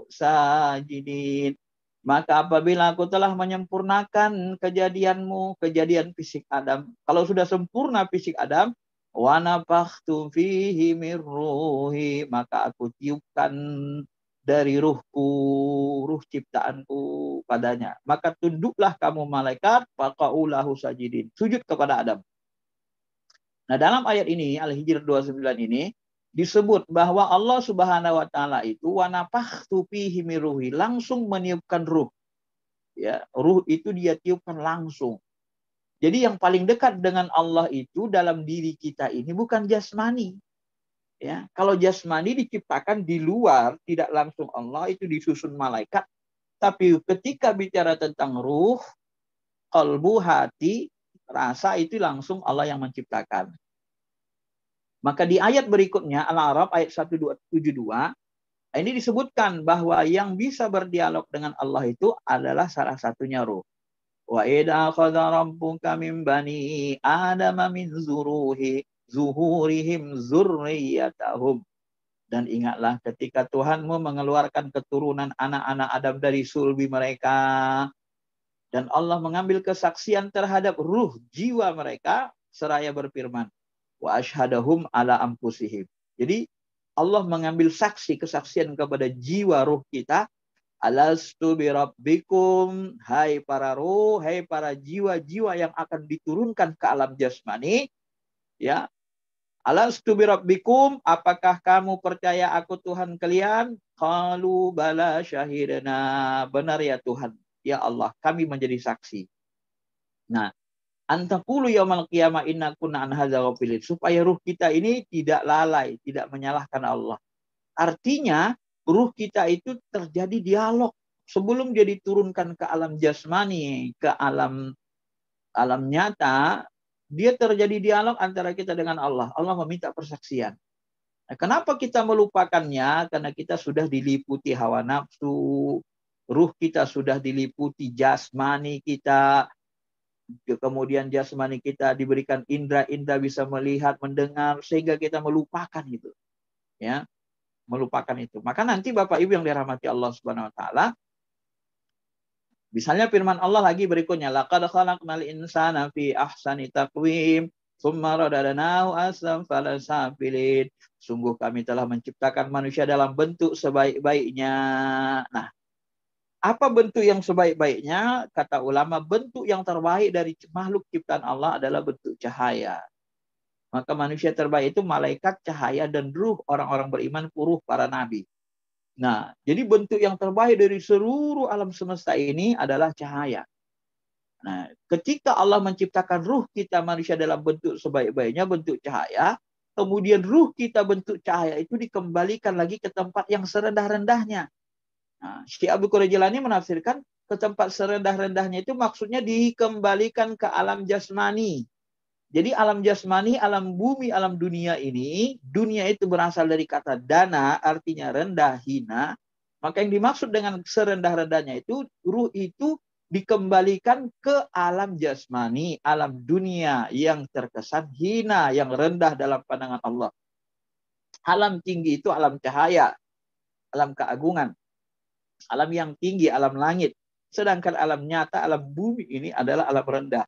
sajidin." Maka apabila aku telah menyempurnakan kejadianmu, kejadian fisik Adam. Kalau sudah sempurna fisik Adam, wa nafakhtu fihi min ruhi, maka aku tiupkan dari ruhku, ruh ciptaanku padanya. Maka tunduklah kamu malaikat, faqa'u lahu sajidin. Sujud kepada Adam. Nah, dalam ayat ini, Al-Hijr 29 ini, disebut bahwa Allah Subhanahu wa taala itu wa nafakhtu fihi min ruhi, langsung meniupkan ruh. Ya, ruh itu dia tiupkan langsung. Jadi yang paling dekat dengan Allah itu dalam diri kita ini bukan jasmani. Ya, kalau jasmani diciptakan di luar, tidak langsung Allah, itu disusun malaikat. Tapi ketika bicara tentang ruh, qalbu, hati, rasa, itu langsung Allah yang menciptakan. Maka di ayat berikutnya, Al-A'raf ayat 172, ini disebutkan bahwa yang bisa berdialog dengan Allah itu adalah salah satunya ruh. Wa idza akhadha rabbuka min bani adama min zuhurihim dzurriyyatahum. Dan ingatlah ketika Tuhanmu mengeluarkan keturunan anak-anak Adam dari sulbi mereka. Dan Allah mengambil kesaksian terhadap ruh jiwa mereka seraya berfirman, wa ashhadahum ala anfusihim. Jadi Allah mengambil kesaksian kepada jiwa ruh kita. Alastu birabbikum, hai para ruh, hai para jiwa-jiwa yang akan diturunkan ke alam jasmani, ya. Alastu birabbikum, apakah kamu percaya aku Tuhan kalian? Qalu bala syahidna, benar ya Tuhan, ya Allah, kami menjadi saksi. Nah, antaqulu yaumal qiyamah inna kunna an hadza ghafilin, supaya ruh kita ini tidak lalai, tidak menyalahkan Allah. Artinya ruh kita itu terjadi dialog sebelum dia diturunkan ke alam jasmani, ke alam nyata, dia terjadi dialog antara kita dengan Allah. Allah meminta persaksian. Nah, kenapa kita melupakannya? Karena kita sudah diliputi hawa nafsu, ruh kita sudah diliputi jasmani kita. Kemudian jasmani kita diberikan indra-indra bisa melihat, mendengar, sehingga kita melupakan itu. Ya, melupakan itu. Maka nanti Bapak Ibu yang dirahmati Allah Subhanahu wa taala, misalnya firman Allah lagi berikutnya, laqad khalaqnal insana fi ahsani taqwim tsumma radadnahu asfala safilin. Sungguh kami telah menciptakan manusia dalam bentuk sebaik-baiknya. Nah, apa bentuk yang sebaik-baiknya? Kata ulama, bentuk yang terbaik dari makhluk ciptaan Allah adalah bentuk cahaya. Maka manusia terbaik itu malaikat, cahaya, dan ruh orang-orang beriman, ruh para nabi. Nah, jadi bentuk yang terbaik dari seluruh alam semesta ini adalah cahaya. Nah, ketika Allah menciptakan ruh kita manusia dalam bentuk sebaik-baiknya, bentuk cahaya, kemudian ruh kita bentuk cahaya itu dikembalikan lagi ke tempat yang serendah-rendahnya. Nah, Syekh Abdul Qadir Jilani menafsirkan ke tempat serendah-rendahnya itu maksudnya dikembalikan ke alam jasmani. Jadi alam jasmani, alam bumi, alam dunia ini, dunia itu berasal dari kata dana, artinya rendah, hina. Maka yang dimaksud dengan serendah-rendahnya itu, ruh itu dikembalikan ke alam jasmani, alam dunia yang terkesan hina, yang rendah dalam pandangan Allah. Alam tinggi itu alam cahaya, alam keagungan, alam yang tinggi, alam langit. Sedangkan alam nyata, alam bumi ini adalah alam rendah.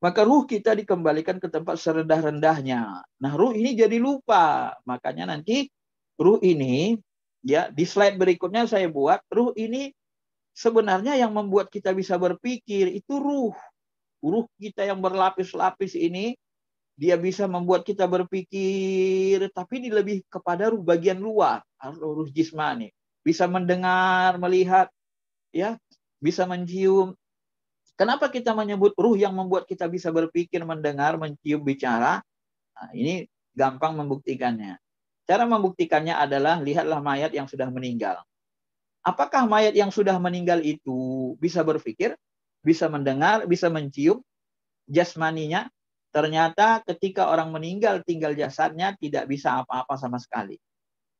Maka ruh kita dikembalikan ke tempat serendah-rendahnya. Nah, ruh ini jadi lupa. Makanya nanti ruh ini, ya di slide berikutnya saya buat, ruh ini sebenarnya yang membuat kita bisa berpikir itu ruh. Ruh kita yang berlapis-lapis ini, dia bisa membuat kita berpikir, tapi ini lebih kepada ruh bagian luar, ruh jismani. Bisa mendengar, melihat, ya, bisa mencium. Kenapa kita menyebut ruh yang membuat kita bisa berpikir, mendengar, mencium, bicara? Nah, ini gampang membuktikannya. Cara membuktikannya adalah lihatlah mayat yang sudah meninggal. Apakah mayat yang sudah meninggal itu bisa berpikir, bisa mendengar, bisa mencium jasmaninya? Ternyata ketika orang meninggal tinggal jasadnya tidak bisa apa-apa sama sekali.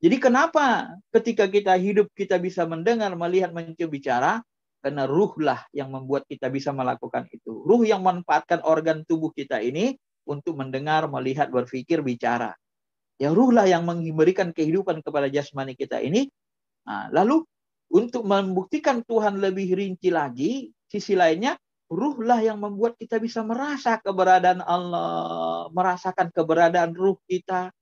Jadi kenapa ketika kita hidup kita bisa mendengar, melihat, mencium, bicara? Karena ruhlah yang membuat kita bisa melakukan itu. Ruh yang memanfaatkan organ tubuh kita ini untuk mendengar, melihat, berpikir, bicara. Ya ruhlah yang memberikan kehidupan kepada jasmani kita ini. Nah, lalu untuk membuktikan Tuhan lebih rinci lagi, sisi lainnya, ruhlah yang membuat kita bisa merasa keberadaan Allah, merasakan keberadaan ruh kita.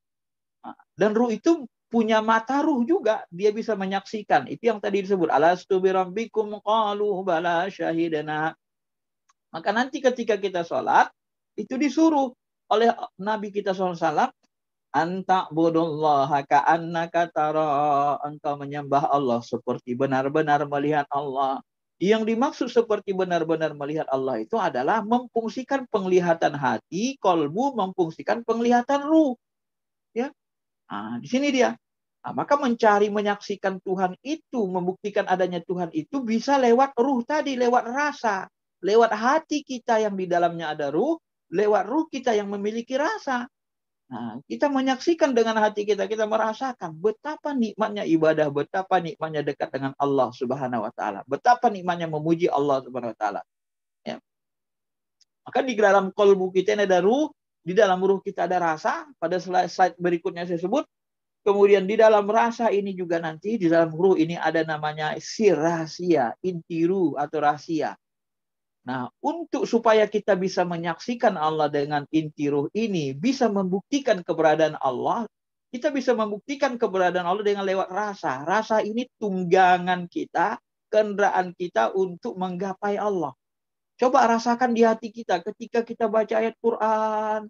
Dan ruh itu punya mata ruh juga, dia bisa menyaksikan. Itu yang tadi disebut, alastu birabbikum qalu bala syahidana. Maka nanti ketika kita sholat, itu disuruh oleh Nabi kita SAW, anta budullaha ka'annaka tara, engkau menyembah Allah seperti benar-benar melihat Allah. Yang dimaksud seperti benar-benar melihat Allah itu adalah memfungsikan penglihatan hati, kolbu memfungsikan penglihatan ruh. Ya, di sini dia. Nah, maka mencari menyaksikan Tuhan itu, membuktikan adanya Tuhan itu bisa lewat ruh tadi, lewat rasa, lewat hati kita yang di dalamnya ada ruh, lewat ruh kita yang memiliki rasa. Nah, kita menyaksikan dengan hati kita, kita merasakan betapa nikmatnya ibadah, betapa nikmatnya dekat dengan Allah Subhanahu wa taala, betapa nikmatnya memuji Allah Subhanahu wa taala. Ya. Maka di dalam kolbu kita ini ada ruh, di dalam ruh kita ada rasa, pada slide berikutnya saya sebut. Kemudian di dalam rasa ini juga nanti, di dalam ruh ini ada namanya sir rahasia, inti ruh atau rahasia. Nah, untuk supaya kita bisa menyaksikan Allah dengan inti ruh ini, bisa membuktikan keberadaan Allah, kita bisa membuktikan keberadaan Allah dengan lewat rasa. Rasa ini tunggangan kita, kendaraan kita untuk menggapai Allah. Coba rasakan di hati kita ketika kita baca ayat Quran,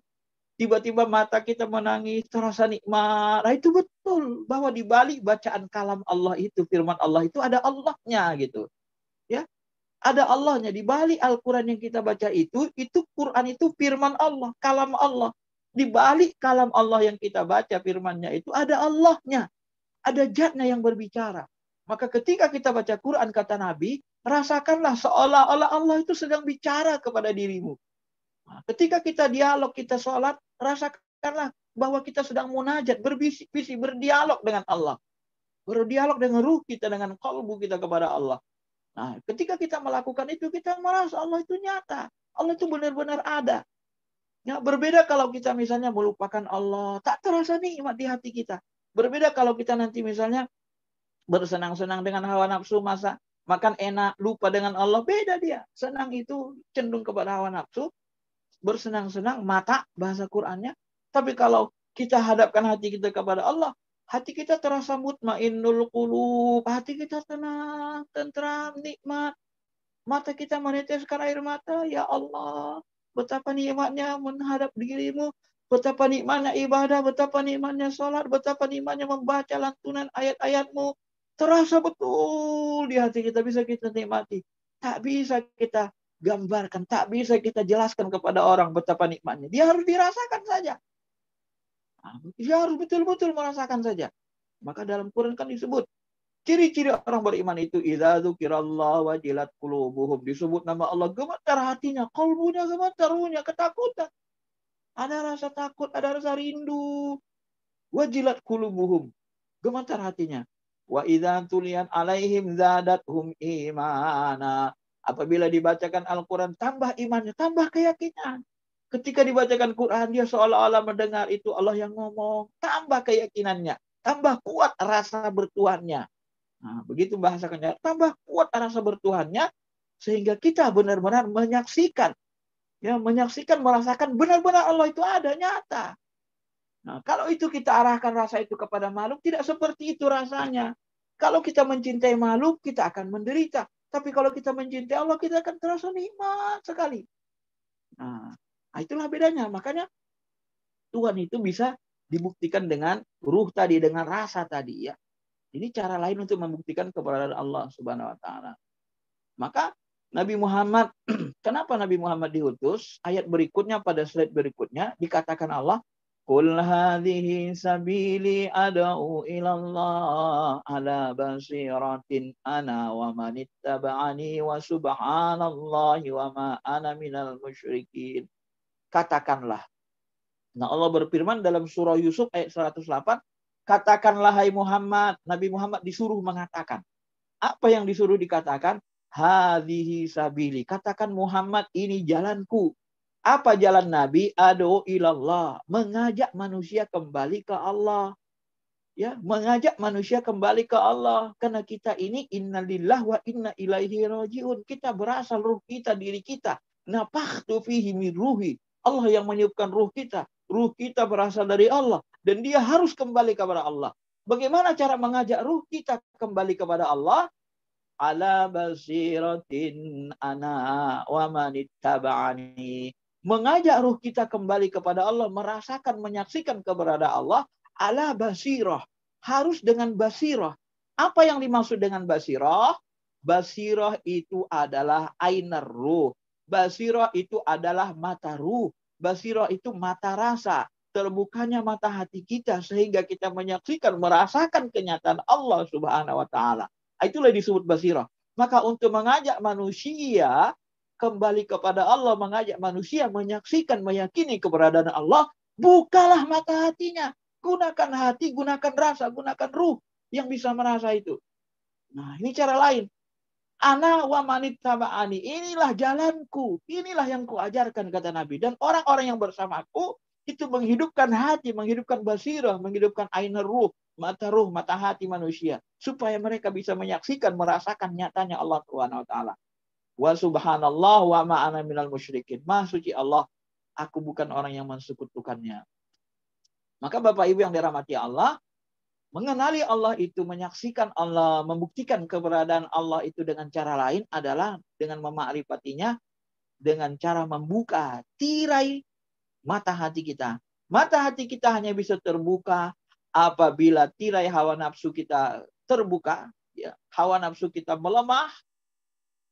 tiba-tiba mata kita menangis, terasa nikmat. Nah, itu betul bahwa di balik bacaan kalam Allah itu, firman Allah itu ada Allahnya gitu. Ya. Ada Allahnya di balik Al-Quran yang kita baca itu Quran itu firman Allah, kalam Allah. Di balik kalam Allah yang kita baca firmannya itu ada Allahnya, ada zatnya yang berbicara. Maka ketika kita baca Quran kata Nabi, rasakanlah seolah-olah Allah itu sedang bicara kepada dirimu. Nah, ketika kita dialog, kita sholat, rasakanlah bahwa kita sedang munajat, berbisik-bisik, berdialog dengan Allah. Berdialog dengan ruh kita, dengan kalbu kita kepada Allah. Nah, ketika kita melakukan itu, kita merasa Allah itu nyata. Allah itu benar-benar ada. Ya, berbeda kalau kita misalnya melupakan Allah, tak terasa nikmat di hati kita. Berbeda kalau kita nanti misalnya bersenang-senang dengan hawa nafsu, masa makan enak, lupa dengan Allah, beda dia. Senang itu cenderung kepada hawa nafsu, bersenang-senang, mata bahasa Qur'annya. Tapi kalau kita hadapkan hati kita kepada Allah, hati kita terasa mutmainnul qulub, hati kita tenang, tentram, nikmat. Mata kita meneteskan air mata, ya Allah, betapa nikmatnya menghadap dirimu, betapa nikmatnya ibadah, betapa nikmatnya sholat, betapa nikmatnya membaca lantunan ayat-ayatmu. Terasa betul di hati kita, bisa kita nikmati. Tak bisa kita gambarkan, tak bisa kita jelaskan kepada orang betapa nikmatnya. Dia harus dirasakan saja. Dia harus betul-betul merasakan saja. Maka dalam Quran kan disebut ciri-ciri orang beriman itu idza dzukirallah wajilat qulubuhum, disebut nama Allah gemetar hatinya, kalbunya gemetar, ruhnya ketakutan. Ada rasa takut, ada rasa rindu. Wajilat qulubuhum, gemetar hatinya. Wa idza tuliyan alaihim zadathum imana. Apabila dibacakan Al-Quran, tambah imannya, tambah keyakinan. Ketika dibacakan Quran, dia seolah-olah mendengar itu Allah yang ngomong. Tambah keyakinannya, tambah kuat rasa bertuhannya. Nah, begitu bahasakannya, tambah kuat rasa bertuhannya, sehingga kita benar-benar menyaksikan, merasakan benar-benar Allah itu ada, nyata. Nah, kalau itu kita arahkan rasa itu kepada makhluk, tidak seperti itu rasanya. Kalau kita mencintai makhluk, kita akan menderita. Tapi kalau kita mencintai Allah, kita akan terasa nikmat sekali. Nah, itulah bedanya. Makanya Tuhan itu bisa dibuktikan dengan ruh tadi, dengan rasa tadi ya. Ini cara lain untuk membuktikan keberadaan Allah Subhanahu wa taala. Maka Nabi Muhammad, kenapa Nabi Muhammad diutus? Ayat berikutnya, pada slide berikutnya dikatakan Allah, Qul hadhihi sabili ad'u ilallah ala basiratin ana wa manittaba'ani wa subhanallahi wa ma ana minal musyrikin. Katakanlah. Nah, Allah berfirman dalam surah Yusuf ayat 108, katakanlah hai Muhammad, Nabi Muhammad disuruh mengatakan. Apa yang disuruh dikatakan? Hadhihi sabili. Katakan Muhammad, ini jalanku. Apa jalan Nabi? Adu ilallah. Mengajak manusia kembali ke Allah. Ya, mengajak manusia kembali ke Allah. Karena kita ini innalillah wa inna ilaihi rajiun. Kita berasal ruh kita, diri kita. Nafakhtu fihi min ruhi. Allah yang meniupkan ruh kita. Ruh kita berasal dari Allah. Dan dia harus kembali kepada Allah. Bagaimana cara mengajak ruh kita kembali kepada Allah? Ala basiratin ana wa manittaba'ani. Mengajak ruh kita kembali kepada Allah, merasakan, menyaksikan keberadaan Allah, ala basirah. Harus dengan basirah. Apa yang dimaksud dengan basirah? Basirah itu adalah ainar ruh. Basirah itu adalah mata ruh. Basirah itu mata rasa. Terbukanya mata hati kita sehingga kita menyaksikan, merasakan kenyataan Allah Subhanahu wa taala. Itulah disebut basirah. Maka untuk mengajak manusia kembali kepada Allah, mengajak manusia menyaksikan, meyakini keberadaan Allah, bukalah mata hatinya. Gunakan hati, gunakan rasa, gunakan ruh yang bisa merasa itu. Nah, ini cara lain. Ana wa manittaba'ani. Inilah jalanku. Inilah yang kuajarkan, kata Nabi. Dan orang-orang yang bersamaku itu menghidupkan hati, menghidupkan basirah, menghidupkan ainar ruh, mata hati manusia, supaya mereka bisa menyaksikan, merasakan nyatanya Allah Subhanahu wa taala. Wa subhanallah wa ma ana minal musyrikin. Maha suci Allah, aku bukan orang yang mensekutukannya. Maka Bapak Ibu yang dirahmati Allah, mengenali Allah itu, menyaksikan Allah, membuktikan keberadaan Allah itu dengan cara lain adalah dengan memakrifatinya, dengan cara membuka tirai mata hati kita. Mata hati kita hanya bisa terbuka apabila tirai hawa nafsu kita terbuka, ya, hawa nafsu kita melemah,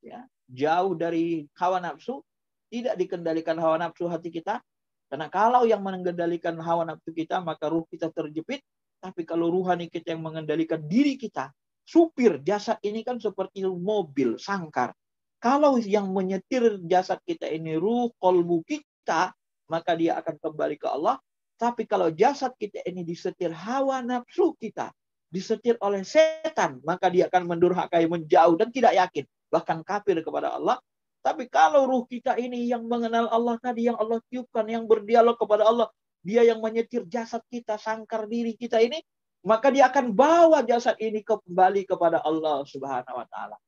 ya, jauh dari hawa nafsu, tidak dikendalikan hawa nafsu hati kita. Karena kalau yang mengendalikan hawa nafsu kita, maka ruh kita terjepit. Tapi kalau ruhani kita yang mengendalikan diri kita, supir jasad ini kan seperti mobil, sangkar. Kalau yang menyetir jasad kita ini ruh, kolbu kita, maka dia akan kembali ke Allah. Tapi kalau jasad kita ini disetir hawa nafsu kita, disetir oleh setan, maka dia akan mendurhakai, menjauh, dan tidak yakin, bahkan kafir kepada Allah. Tapi kalau ruh kita ini yang mengenal Allah tadi, yang Allah tiupkan, yang berdialog kepada Allah, dia yang menyetir jasad kita, sangkar diri kita ini, maka dia akan bawa jasad ini kembali kepada Allah Subhanahu wa taala.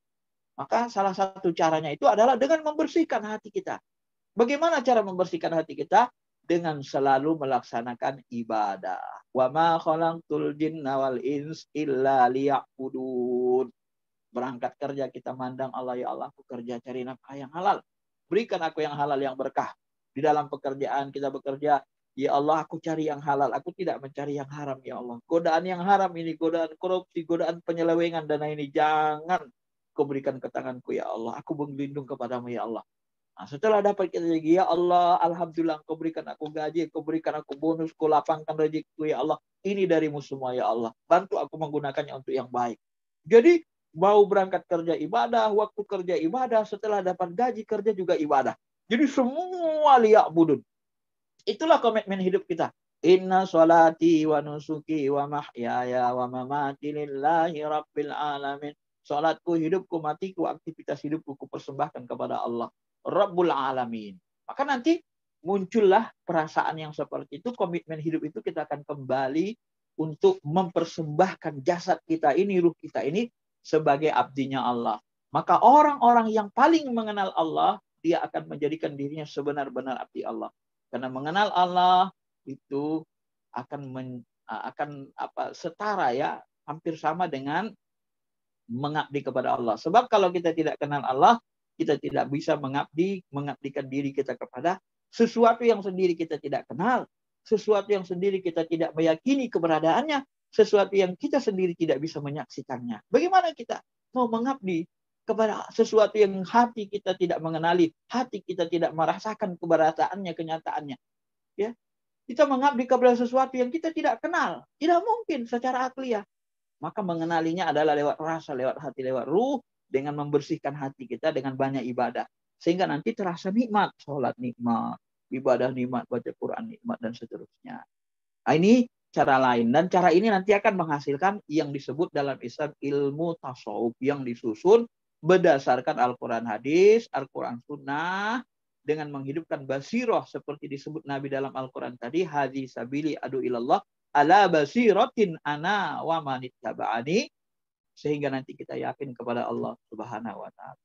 Maka salah satu caranya itu adalah dengan membersihkan hati kita. Bagaimana cara membersihkan hati kita? Dengan selalu melaksanakan ibadah. Wa ma khalaqtul jinna wal ins illa liya'budun. Berangkat kerja kita mandang Allah, ya Allah, aku kerja cari nafkah yang halal. Berikan aku yang halal, yang berkah. Di dalam pekerjaan kita bekerja, ya Allah, aku cari yang halal. Aku tidak mencari yang haram, ya Allah. Godaan yang haram ini, godaan korupsi, godaan penyelewengan dana ini, jangan kau berikan ke tanganku, ya Allah. Aku berlindung kepadamu, ya Allah. Nah, setelah dapat kita rezeki, ya Allah, alhamdulillah Engkau berikan aku gaji, Engkau berikan aku bonus, Engkau lapangkan rezekiku, ya Allah. Ini darimu semua, ya Allah. Bantu aku menggunakannya untuk yang baik. Jadi, mau berangkat kerja ibadah, waktu kerja ibadah, setelah dapat gaji kerja juga ibadah. Jadi semua liya'budun. Itulah komitmen hidup kita. Inna sholati wa nusuki wa mahyaya wa mamati lillahi rabbil alamin. Salatku, hidupku, matiku, aktivitas hidupku kupersembahkan kepada Allah Rabbul Alamin. Maka nanti muncullah perasaan yang seperti itu, komitmen hidup itu kita akan kembali untuk mempersembahkan jasad kita ini, ruh kita ini sebagai abdinya Allah. Maka orang-orang yang paling mengenal Allah, dia akan menjadikan dirinya sebenar-benar abdi Allah. Karena mengenal Allah itu akan setara ya, hampir sama dengan mengabdi kepada Allah. Sebab kalau kita tidak kenal Allah, kita tidak bisa mengabdikan diri kita kepada sesuatu yang sendiri kita tidak kenal, sesuatu yang sendiri kita tidak meyakini keberadaannya, sesuatu yang kita sendiri tidak bisa menyaksikannya. Bagaimana kita mau mengabdi kepada sesuatu yang hati kita tidak mengenali, hati kita tidak merasakan keberadaannya, kenyataannya? Ya, kita mengabdi kepada sesuatu yang kita tidak kenal, tidak mungkin secara akliah. Maka mengenalinya adalah lewat rasa, lewat hati, lewat ruh, dengan membersihkan hati kita dengan banyak ibadah. Sehingga nanti terasa nikmat. Sholat nikmat, ibadah nikmat, baca Quran nikmat, dan seterusnya. Nah, ini cara lain. Dan cara ini nanti akan menghasilkan yang disebut dalam Islam ilmu tasawuf yang disusun berdasarkan Al-Quran hadis, Al-Quran sunnah, dengan menghidupkan basiroh seperti disebut Nabi dalam Al-Quran tadi, hadzi sabili adu ilallah ala basiratin ana wa manittaba'ani, sehingga nanti kita yakin kepada Allah Subhanahu wa taala.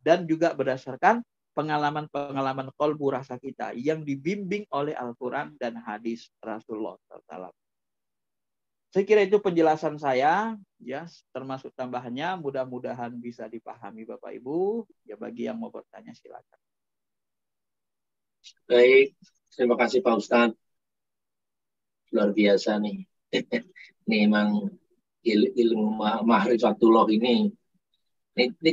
Dan juga berdasarkan pengalaman-pengalaman qalbu rasa kita yang dibimbing oleh Al-Qur'an dan hadis Rasulullah SAW. Saya kira itu penjelasan saya, ya, termasuk tambahannya, mudah-mudahan bisa dipahami Bapak Ibu. Ya, bagi yang mau bertanya silakan. Baik, terima kasih Pak Ustadz. Luar biasa nih. Ini emang ilmu ma'rifatullah ini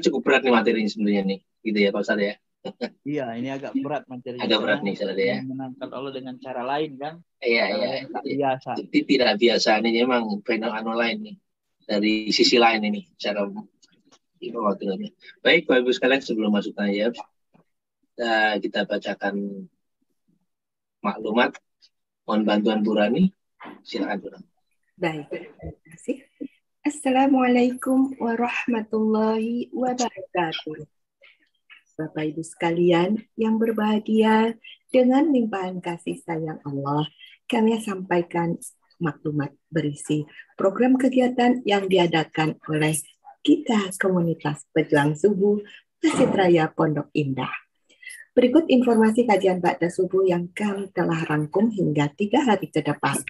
cukup berat nih materinya sebenarnya nih, gitu ya Pak Ustadz ya. Iya, ini agak berat materinya. Agak berat nih Ustadz ya. Menangkap Allah dengan cara lain kan? Iya, iya. Biasa. Tidak biasa, ini memang fenomena lain nih. Dari sisi lain ini, cara ma'rifatullah. Baik, Bapak Ibu sekalian, sebelum masuk tanya kita bacakan maklumat. Mohon bantuan Bu Rani. Silakan Bu Rani. Baik, terima kasih. Assalamualaikum warahmatullahi wabarakatuh. Bapak Ibu sekalian yang berbahagia, dengan limpahan kasih sayang Allah, kami sampaikan maklumat berisi program kegiatan yang diadakan oleh kita komunitas Pejuang Subuh Masjid Raya Pondok Indah. Berikut informasi kajian Ba'da Subuh yang kami telah rangkum hingga 3 hari ke depan.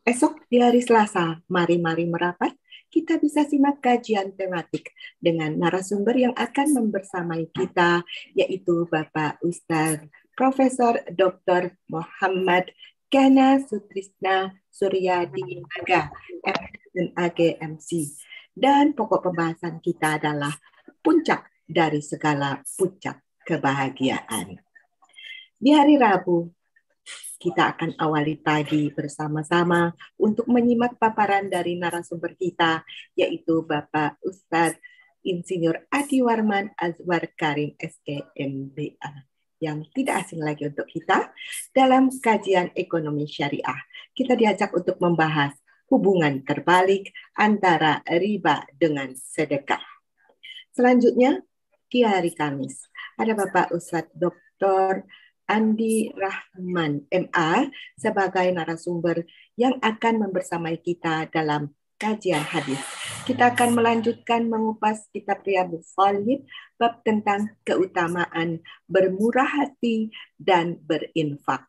Esok di hari Selasa, mari-mari merapat, kita bisa simak kajian tematik dengan narasumber yang akan membersamai kita, yaitu Bapak Ustaz Profesor Dr. Muhammad Gana Sutrisna Suryadi Naga, MAG MC. Dan pokok pembahasan kita adalah puncak dari segala puncak kebahagiaan. Di hari Rabu, kita akan awali pagi bersama-sama untuk menyimak paparan dari narasumber kita, yaitu Bapak Ustadz Insinyur Adi Warman Azwar Karim SK MBA, yang tidak asing lagi untuk kita dalam kajian ekonomi syariah. Kita diajak untuk membahas hubungan terbalik antara riba dengan sedekah. Selanjutnya, di hari Kamis, ada Bapak Ustadz Dr. Andi Rahman MA sebagai narasumber yang akan membersamai kita dalam kajian hadis. Kita akan melanjutkan mengupas kitab Riyadhus Shalihin bab tentang keutamaan bermurah hati dan berinfak.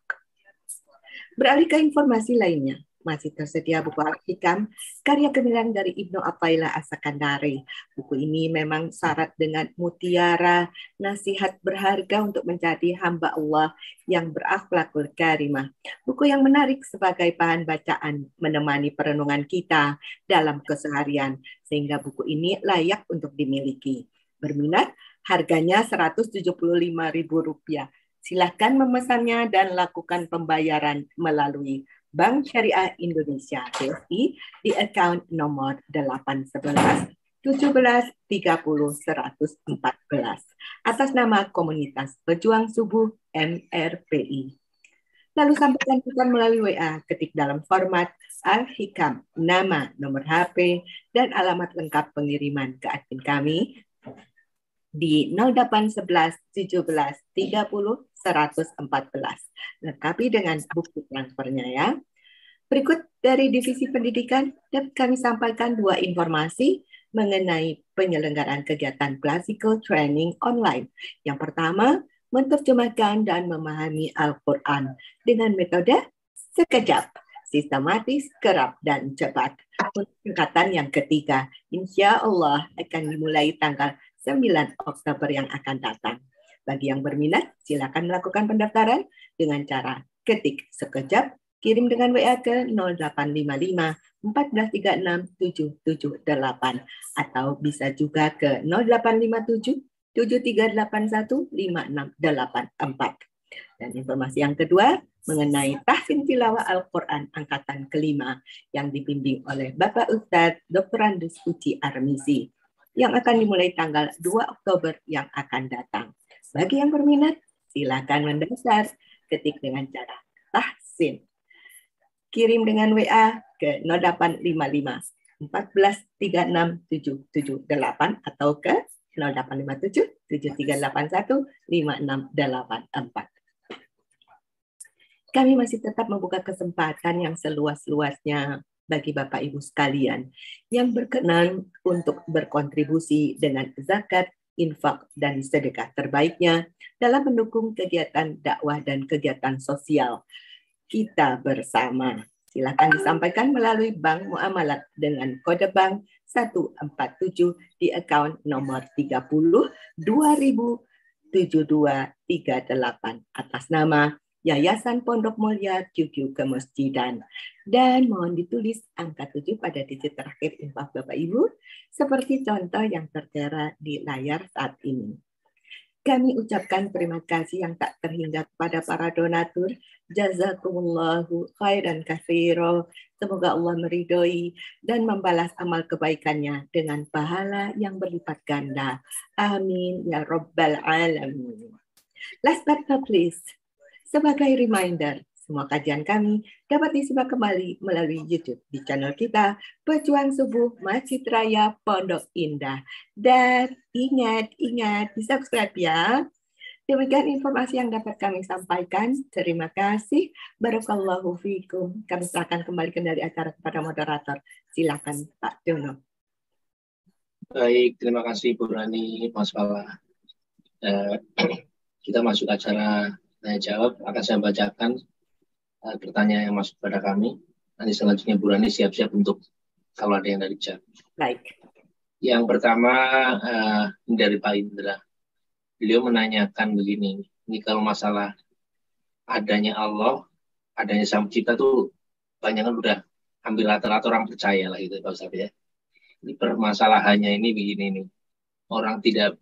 Beralih ke informasi lainnya, masih tersedia buku Al-Hikam, karya gemilang dari Ibnu Athaillah As-Sakandari. Buku ini memang syarat dengan mutiara nasihat berharga untuk menjadi hamba Allah yang berakhlakul karimah. Buku yang menarik sebagai bahan bacaan menemani perenungan kita dalam keseharian, sehingga buku ini layak untuk dimiliki. Berminat? Harganya Rp175.000. Silahkan memesannya dan lakukan pembayaran melalui Bank Syariah Indonesia BSI di account nomor 811 17 30 114 atas nama Komunitas Pejuang Subuh MRPI. Lalu sampaikan pesan melalui WA, ketik dalam format Al-Hikam, nama, nomor HP, dan alamat lengkap pengiriman ke admin kami di 0811 17 30 114. Lengkapi dengan bukti transfernya ya. Berikut dari Divisi Pendidikan dapat kami sampaikan dua informasi mengenai penyelenggaraan kegiatan Classical Training online. Yang pertama, menerjemahkan dan memahami Al-Quran dengan metode sekejap, sistematis, kerap, dan cepat. Untuk tingkatan yang ketiga, insya Allah akan dimulai tanggal 9 Oktober yang akan datang. Bagi yang berminat, silakan melakukan pendaftaran dengan cara ketik sekejap, kirim dengan WA ke 0855 1436 778 atau bisa juga ke 0857 7381 5684. Dan informasi yang kedua mengenai tahsin tilawah Al-Quran angkatan kelima yang dibimbing oleh Bapak Ustadz Dr. Andus Uci Armisi yang akan dimulai tanggal 2 Oktober yang akan datang. Bagi yang berminat, silakan mendaftar, ketik dengan cara tahsin. Kirim dengan WA ke 0855 1436 778 atau ke 0857 7381 5684. Kami masih tetap membuka kesempatan yang seluas-luasnya bagi Bapak Ibu sekalian yang berkenan untuk berkontribusi dengan zakat, infak, dan sedekah terbaiknya dalam mendukung kegiatan dakwah dan kegiatan sosial kita bersama. Silakan disampaikan melalui Bank Muamalat dengan kode bank 147 di account nomor 30 207238 atas nama Yayasan Pondok Mulia QQ Kemasjidan. Dan mohon ditulis angka 7 pada digit terakhir infak Bapak Ibu, seperti contoh yang tertera di layar saat ini. Kami ucapkan terima kasih yang tak terhingga kepada para donatur. Jazakumullahu khairan katsira. Semoga Allah meridhoi dan membalas amal kebaikannya dengan pahala yang berlipat ganda. Amin ya rabbal alamin. Last but not least, sebagai reminder, semua kajian kami dapat disimak kembali melalui YouTube di channel kita Pejuang Subuh Masjid Raya Pondok Indah. Dan ingat, di-subscribe ya. Demikian informasi yang dapat kami sampaikan. Terima kasih. Barakallahu fikum. Kami silakan kembalikan dari acara kepada moderator. Silakan Pak Dono. Baik, terima kasih Bu Rani, Mas Fala. Kita masuk acara tanya jawab. Akan saya bacakan pertanyaan yang masuk pada kami. Nanti selanjutnya Bu Rani siap-siap untuk kalau ada yang dari chat. Baik. Yang pertama dari Pak Indra. Beliau menanyakan begini, ini kalau masalah adanya Allah, adanya Sang Pencipta tuh banyak kan udah hampir rata-rata orang percaya lah itu Pak Ustadz ya. Ini permasalahannya ini begini nih, orang tidak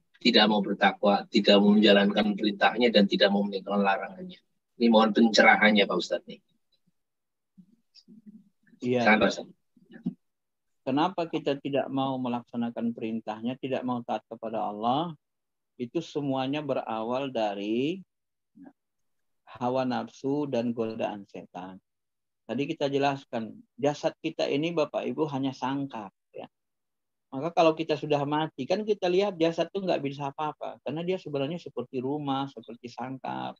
mau bertakwa, tidak mau menjalankan perintahnya dan tidak mau meninggalkan larangannya. Ini mohon pencerahannya Pak Ustadz nih. Iya. Pak Ustadz. Kenapa kita tidak mau melaksanakan perintahnya, tidak mau taat kepada Allah? Itu semuanya berawal dari hawa nafsu dan godaan setan. Tadi kita jelaskan, jasad kita ini Bapak Ibu hanya sangkar. Ya. Maka kalau kita sudah mati, kan kita lihat jasad itu nggak bisa apa-apa. Karena dia sebenarnya seperti rumah, seperti sangkar.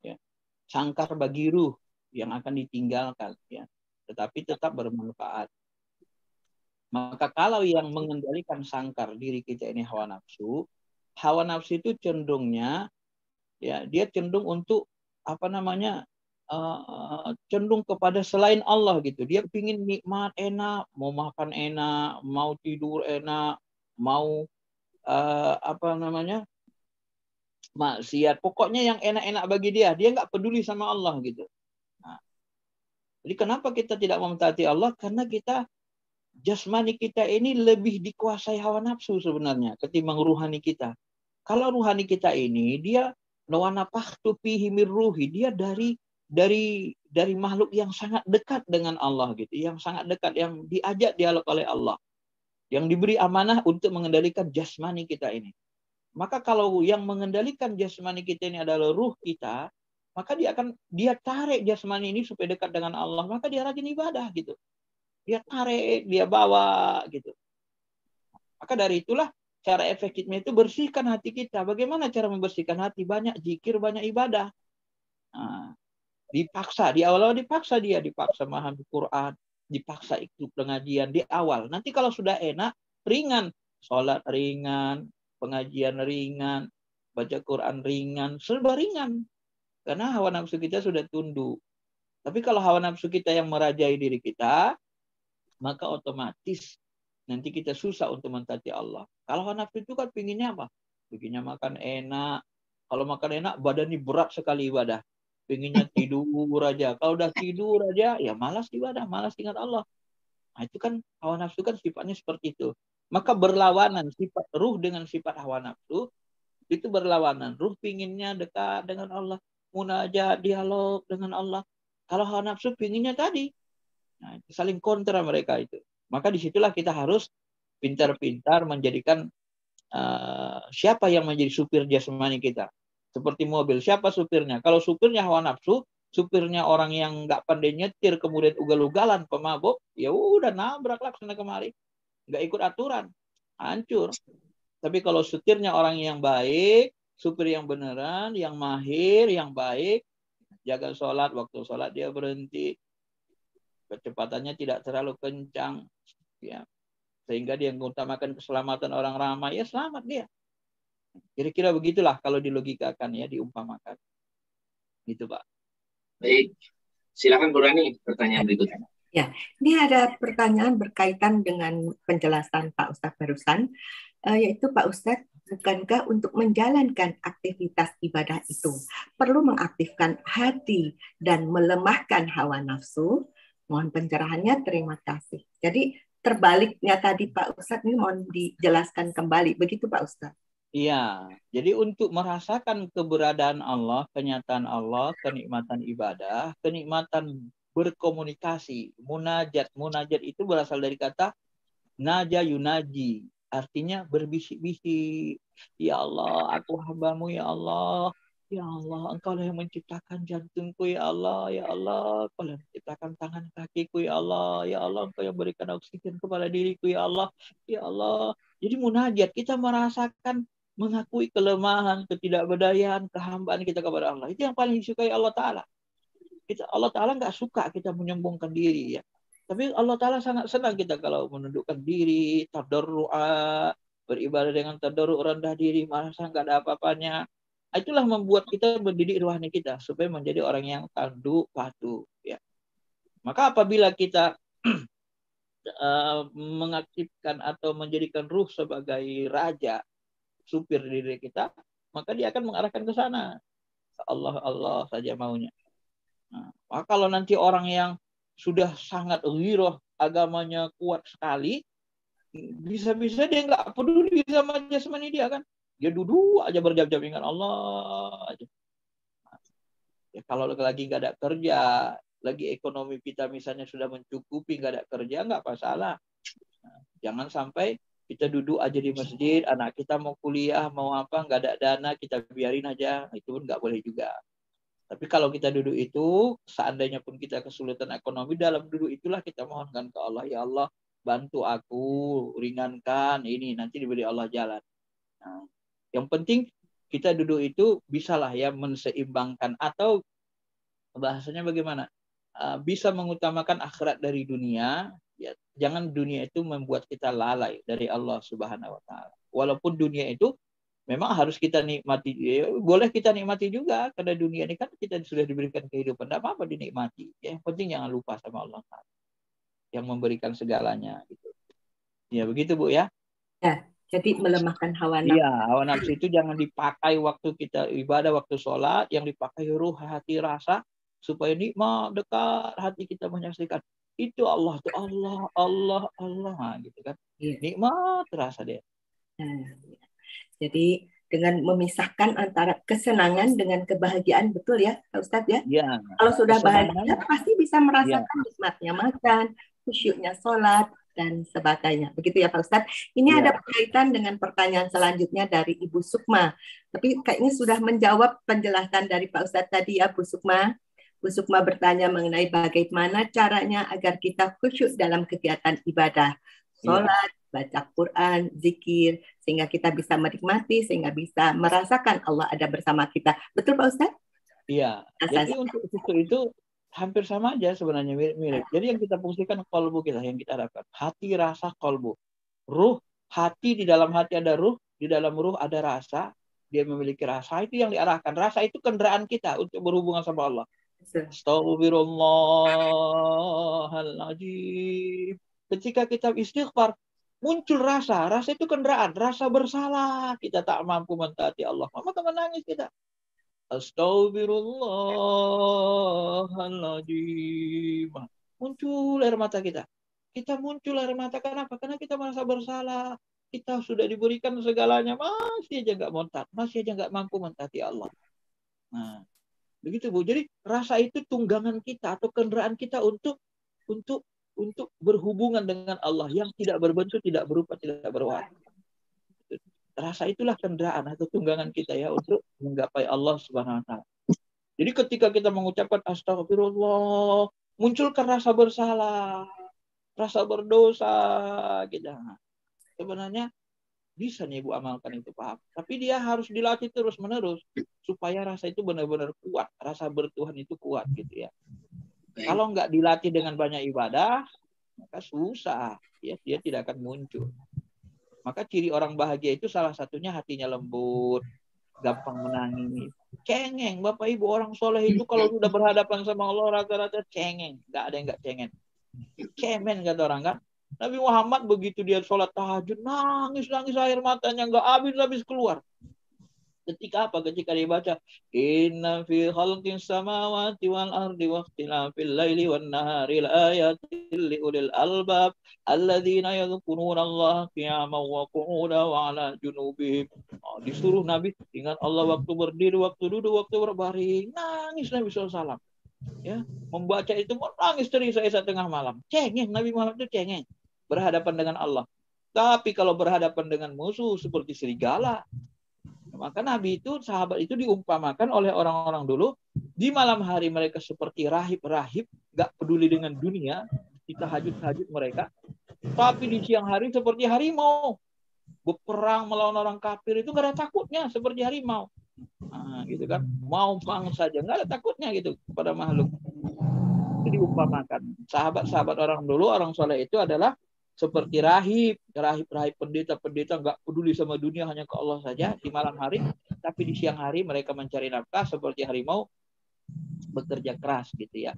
Ya. Sangkar bagi ruh yang akan ditinggalkan. Ya. Tetapi tetap bermanfaat. Maka kalau yang mengendalikan sangkar diri kita ini hawa nafsu itu cenderungnya ya dia cenderung untuk cenderung kepada selain Allah gitu. Dia pingin nikmat enak, mau makan enak, mau tidur enak, mau maksiat. Pokoknya yang enak-enak bagi dia nggak peduli sama Allah gitu. Nah, jadi kenapa kita tidak mau mentaati Allah? Karena jasmani kita ini lebih dikuasai hawa nafsu sebenarnya ketimbang ruhani kita. Kalau ruhani kita ini dia nawanafahtu fihi mir ruhi, dia dari makhluk yang sangat dekat dengan Allah gitu, yang sangat dekat, yang diajak dialog oleh Allah, yang diberi amanah untuk mengendalikan jasmani kita ini. Maka kalau yang mengendalikan jasmani kita ini adalah ruh kita, maka dia tarik jasmani ini supaya dekat dengan Allah, maka dia rajin ibadah gitu. Dia tarik, dia bawa gitu. Maka dari itulah cara efektifnya itu bersihkan hati kita. Bagaimana cara membersihkan hati? Banyak zikir, banyak ibadah. Nah, dipaksa, di awal-awal dipaksa memahami Quran, dipaksa ikut pengajian di awal. Nanti kalau sudah enak, ringan. Sholat ringan, pengajian ringan, baca Quran ringan, serba ringan. Karena hawa nafsu kita sudah tunduk. Tapi kalau hawa nafsu kita yang merajai diri kita, maka otomatis nanti kita susah untuk mentaati Allah. Kalau hawa nafsu itu kan pinginnya apa? Pinginnya makan enak. Kalau makan enak, badan ini berat sekali ibadah. Pinginnya tidur aja. Kalau udah tidur aja, ya malas ibadah, malas ingat Allah. Nah, itu kan hawa nafsu kan sifatnya seperti itu. Maka berlawanan sifat ruh dengan sifat hawa nafsu itu berlawanan. Ruh pinginnya dekat dengan Allah, munajat, dialog dengan Allah. Kalau hawa nafsu pinginnya tadi, nah, itu saling kontra mereka itu. Maka disitulah kita harus pintar-pintar menjadikan siapa yang menjadi supir jasmani kita. Seperti mobil, siapa supirnya? Kalau supirnya hawa nafsu, supirnya orang yang nggak pandai nyetir, kemudian ugal-ugalan, pemabuk, ya udah nabrak lah sana kemari. Nggak ikut aturan, hancur. Tapi kalau supirnya orang yang baik, supir yang beneran, yang mahir, yang baik, jaga sholat, waktu sholat dia berhenti, kecepatannya tidak terlalu kencang, ya, sehingga dia mengutamakan keselamatan orang ramai, ya selamat dia. Kira-kira begitulah kalau dilogikakan, ya, diumpamakan. Gitu, Pak. Baik, silakan Bu Rani, pertanyaan berikutnya. Ya, ini ada pertanyaan berkaitan dengan penjelasan Pak Ustadz barusan, yaitu Pak Ustadz, bukankah untuk menjalankan aktivitas ibadah itu perlu mengaktifkan hati dan melemahkan hawa nafsu? Mohon pencerahannya, terima kasih. Jadi terbaliknya tadi Pak Ustadz, ini mohon dijelaskan kembali, begitu Pak Ustadz? Iya, jadi untuk merasakan keberadaan Allah, kenyataan Allah, kenikmatan ibadah, kenikmatan berkomunikasi, munajat. Munajat itu berasal dari kata naja yunaji, artinya berbisik-bisik. Ya Allah, aku hambamu ya Allah. Ya Allah, engkau lah yang menciptakan jantungku ya Allah. Ya Allah, engkau lah yang menciptakan tangan kakiku ya Allah. Ya Allah, engkau yang berikan oksigen kepada diriku ya Allah. Ya Allah. Jadi munajat, kita merasakan mengakui kelemahan, ketidakberdayaan, kehambaan kita kepada Allah. Itu yang paling disukai Allah Ta'ala. Allah Ta'ala nggak suka kita menyombongkan diri, ya. Tapi Allah Ta'ala sangat senang kita kalau menundukkan diri, tadarru'a, beribadah dengan tadarru', rendah diri, merasa nggak ada apa-apanya. Itulah membuat kita mendidik rohani kita supaya menjadi orang yang tunduk, patuh, ya. Maka apabila kita mengaktifkan atau menjadikan ruh sebagai raja, supir diri kita, maka dia akan mengarahkan ke sana. Allah saja maunya. Nah, kalau nanti orang yang sudah sangat ghiroh, agamanya kuat sekali, bisa-bisa dia nggak peduli sama jasmani dia kan. Dia duduk aja berjam-jam ingat Allah aja. Ya, kalau lagi nggak ada kerja, lagi ekonomi kita misalnya sudah mencukupi, nggak ada kerja, nggak masalah. Nah, jangan sampai kita duduk aja di masjid, anak kita mau kuliah, mau apa, nggak ada dana, kita biarin aja. Itu pun nggak boleh juga. Tapi kalau kita duduk itu, seandainya pun kita kesulitan ekonomi, dalam duduk itulah kita mohonkan ke Allah, ya Allah, bantu aku, ringankan ini, nanti diberi Allah jalan. Nah, yang penting kita duduk itu bisalah ya menseimbangkan, atau bahasanya bagaimana? Bisa mengutamakan akhirat dari dunia, ya, jangan dunia itu membuat kita lalai dari Allah Subhanahu wa Ta'ala. Walaupun dunia itu memang harus kita nikmati, boleh kita nikmati juga, karena dunia ini kan kita sudah diberikan kehidupan, tidak apa-apa dinikmati. Ya, yang penting jangan lupa sama Allah yang memberikan segalanya. Gitu. Ya begitu Bu ya. Ya, jadi melemahkan hawa nafsu. Iya, hawa nafsu itu jangan dipakai waktu kita ibadah, waktu sholat, yang dipakai ruh, hati, rasa, supaya nikmat, dekat hati kita menyaksikan. Itu Allah, tuh Allah, nah, gitu kan. Ya. Nikmat terasa dia. Nah, jadi dengan memisahkan antara kesenangan dengan kebahagiaan, betul ya Pak Ustadz ya? Ya, Kalau sudah kesenangan, bahagia pasti bisa ya, merasakan nikmatnya makan, khusyuknya sholat, dan sebagainya. Begitu ya Pak Ustadz. Ini ya. ada berkaitan dengan pertanyaan selanjutnya dari Ibu Sukma. Tapi kayaknya sudah menjawab penjelasan dari Pak Ustadz tadi ya Bu Sukma. Bu Sukma bertanya mengenai bagaimana caranya agar kita khusyuk dalam kegiatan ibadah. Sholat, baca Quran, zikir, sehingga kita bisa menikmati, sehingga bisa merasakan Allah ada bersama kita. Betul Pak Ustadz? Iya. Jadi untuk itu hampir sama aja sebenarnya, mirip. Jadi yang kita fungsikan kolbu kita, yang kita harapkan. Hati, rasa, kolbu. Ruh, hati, di dalam hati ada ruh, di dalam ruh ada rasa, dia memiliki rasa, itu yang diarahkan. Rasa itu kendaraan kita untuk berhubungan sama Allah. Astaghfirullahaladzim. Ketika kita istighfar, muncul rasa. Rasa itu kendaraan. Rasa bersalah. Kita tak mampu mentaati Allah. Maka menangis kita. Astaghfirullahaladzim. Muncul air mata kita. Kita muncul air mata. Kenapa? Karena kita merasa bersalah. Kita sudah diberikan segalanya. Masih aja nggak mau taat. Masih aja nggak mampu mentaati Allah. Nah, begitu Bu. Jadi rasa itu tunggangan kita atau kendaraan kita untuk berhubungan dengan Allah yang tidak berbentuk, tidak berupa, tidak berwarna. Rasa itulah kendaraan atau tunggangan kita ya untuk menggapai Allah Subhanahu wa taala. Jadi ketika kita mengucapkan astagfirullah, munculkan rasa bersalah, rasa berdosa kita. Sebenarnya bisa nih Ibu amalkan itu, paham. Tapi dia harus dilatih terus-menerus supaya rasa itu benar-benar kuat, rasa bertuhan itu kuat gitu ya. Kalau nggak dilatih dengan banyak ibadah, maka susah, ya dia tidak akan muncul. Maka ciri orang bahagia itu salah satunya hatinya lembut, gampang menangis, cengeng. Bapak Ibu, orang soleh itu kalau sudah berhadapan sama Allah rata-rata cengeng, nggak ada yang nggak cengeng. Cemen kata orang kan. Nabi Muhammad begitu dia sholat tahajud, nangis air matanya nggak habis keluar. Ketika apa? Ketika dia baca inna fi khalqis samawati wal ardi wa ikhtilafil laili wan nahari laayatin liulil albab alladzina yadhkuruna Allah qiyaman wa qu'udan wa 'ala junubihim. Disuruh Nabi ingat Allah waktu berdiri, waktu duduk, waktu berbaring. Nangis Nabi SAW. Ya, membaca itu menangis terisak-isak tengah malam. Cengeng, Nabi Muhammad itu cengeng berhadapan dengan Allah. Tapi kalau berhadapan dengan musuh seperti serigala, maka Nabi itu, sahabat itu diumpamakan oleh orang-orang dulu, di malam hari mereka seperti rahib-rahib, gak peduli dengan dunia, di tahajud-tahajud mereka. Tapi di siang hari seperti harimau, berperang melawan orang kafir itu gak ada takutnya, seperti harimau. Nah, gitu kan, mau bang saja, gak ada takutnya gitu pada makhluk. Jadi umpamakan sahabat-sahabat orang dulu, orang soleh itu adalah seperti rahib pendeta nggak peduli sama dunia, hanya ke Allah saja di malam hari, tapi di siang hari mereka mencari nafkah seperti harimau, bekerja keras gitu ya,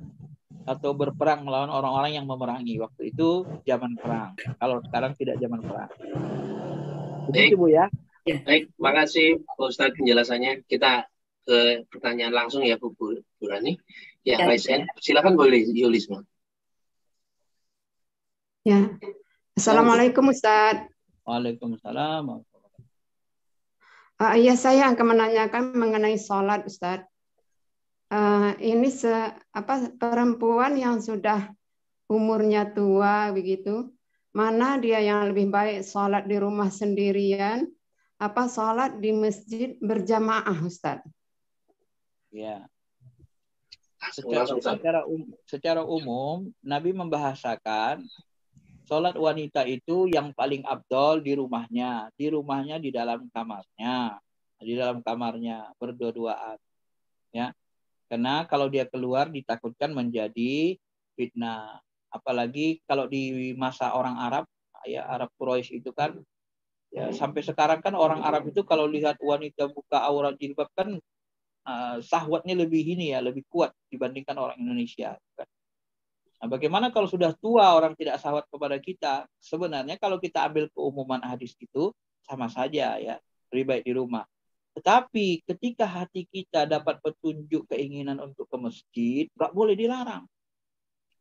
atau berperang melawan orang-orang yang memerangi. Waktu itu zaman perang, kalau sekarang tidak zaman perang. Begitu Bu ya. Baik, makasih Pak Ustadz penjelasannya. Kita ke pertanyaan langsung ya Bu Rani. Ya, silakan boleh Yulisma. Ya. Assalamualaikum Ustadz. Waalaikumsalam. Ya, saya akan menanyakan mengenai sholat Ustadz. Ini perempuan yang sudah umurnya tua begitu, mana dia yang lebih baik sholat di rumah sendirian, apa sholat di masjid berjamaah Ustadz? Ya. Secara umum Nabi membahasakan sholat wanita itu yang paling afdol di rumahnya di dalam kamarnya berdua-duaan, ya. Karena kalau dia keluar ditakutkan menjadi fitnah. Apalagi kalau di masa orang Arab, ya Arab Quraisy itu kan, ya sampai sekarang kan orang Arab itu kalau lihat wanita buka aurat jilbab kan syahwatnya lebih lebih kuat dibandingkan orang Indonesia. Kan? Nah, bagaimana kalau sudah tua orang tidak syahwat kepada kita? Sebenarnya kalau kita ambil keumuman hadis itu sama saja ya, lebih baik di rumah. Tetapi ketika hati kita dapat petunjuk keinginan untuk ke masjid, nggak boleh dilarang.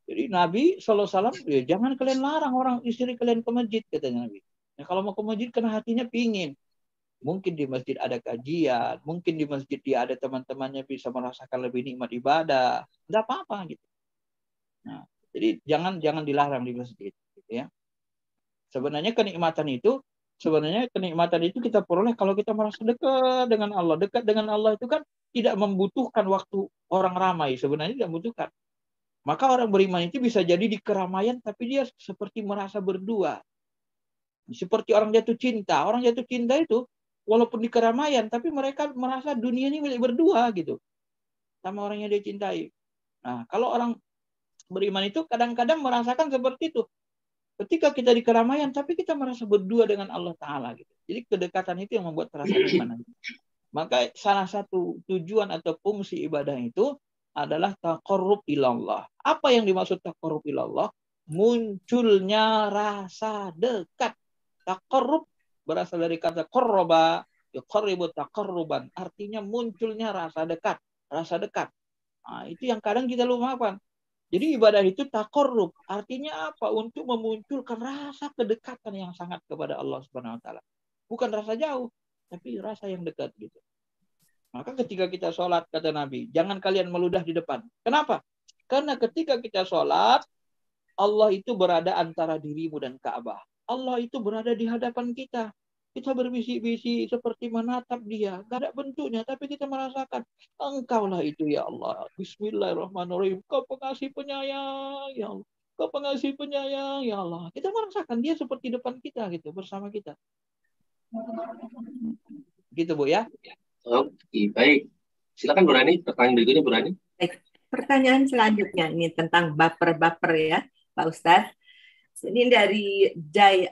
Jadi Nabi SAW, ya, jangan kalian larang orang istri kalian ke masjid, katanya Nabi. Nah, kalau mau ke masjid karena hatinya pingin. Mungkin di masjid ada kajian, mungkin di masjid dia ada teman-temannya bisa merasakan lebih nikmat ibadah. Enggak apa-apa gitu. Nah, jadi jangan dilarang di masjid gitu ya. Sebenarnya kenikmatan itu kita peroleh kalau kita merasa dekat dengan Allah. Dekat dengan Allah itu kan tidak membutuhkan waktu orang ramai, sebenarnya tidak membutuhkan. Maka orang beriman itu bisa jadi di keramaian tapi dia seperti merasa berdua. Seperti orang jatuh cinta. Orang jatuh cinta itu walaupun di keramaian tapi mereka merasa dunia ini milik berdua gitu. Sama orang yang dia cintai. Nah, kalau orang beriman itu kadang-kadang merasakan seperti itu. Ketika kita di keramaian tapi kita merasa berdua dengan Allah Ta'ala gitu. Jadi kedekatan itu yang membuat terasa nikmat. Maka salah satu tujuan atau fungsi ibadah itu adalah taqarrub ilallah. Apa yang dimaksud taqarrub ilallah? Munculnya rasa dekat. Taqarrub berasal dari kata qarraba, yuqarribu taqarruban. Artinya munculnya rasa dekat, rasa dekat. Nah, itu yang kadang kita lupakan. Jadi ibadah itu taqarrub. Artinya apa? Untuk memunculkan rasa kedekatan yang sangat kepada Allah Subhanahu wa taala. Bukan rasa jauh, tapi rasa yang dekat gitu. Maka ketika kita sholat, kata Nabi, jangan kalian meludah di depan. Kenapa? Karena ketika kita sholat, Allah itu berada antara dirimu dan Ka'bah. Allah itu berada di hadapan kita. Kita berbisik-bisik seperti menatap dia. Gak ada bentuknya, tapi kita merasakan. Engkaulah itu ya Allah. Bismillahirrahmanirrahim. Kau pengasih penyayang ya Allah. Kau pengasih penyayang ya Allah. Kita merasakan dia seperti depan kita gitu, bersama kita. Gitu Bu ya. Oke, baik. Silakan Bu Rani, pertanyaan berikutnya Bu Rani. Baik. Pertanyaan selanjutnya ini tentang baper-baper ya, Pak Ustadz. Ini dari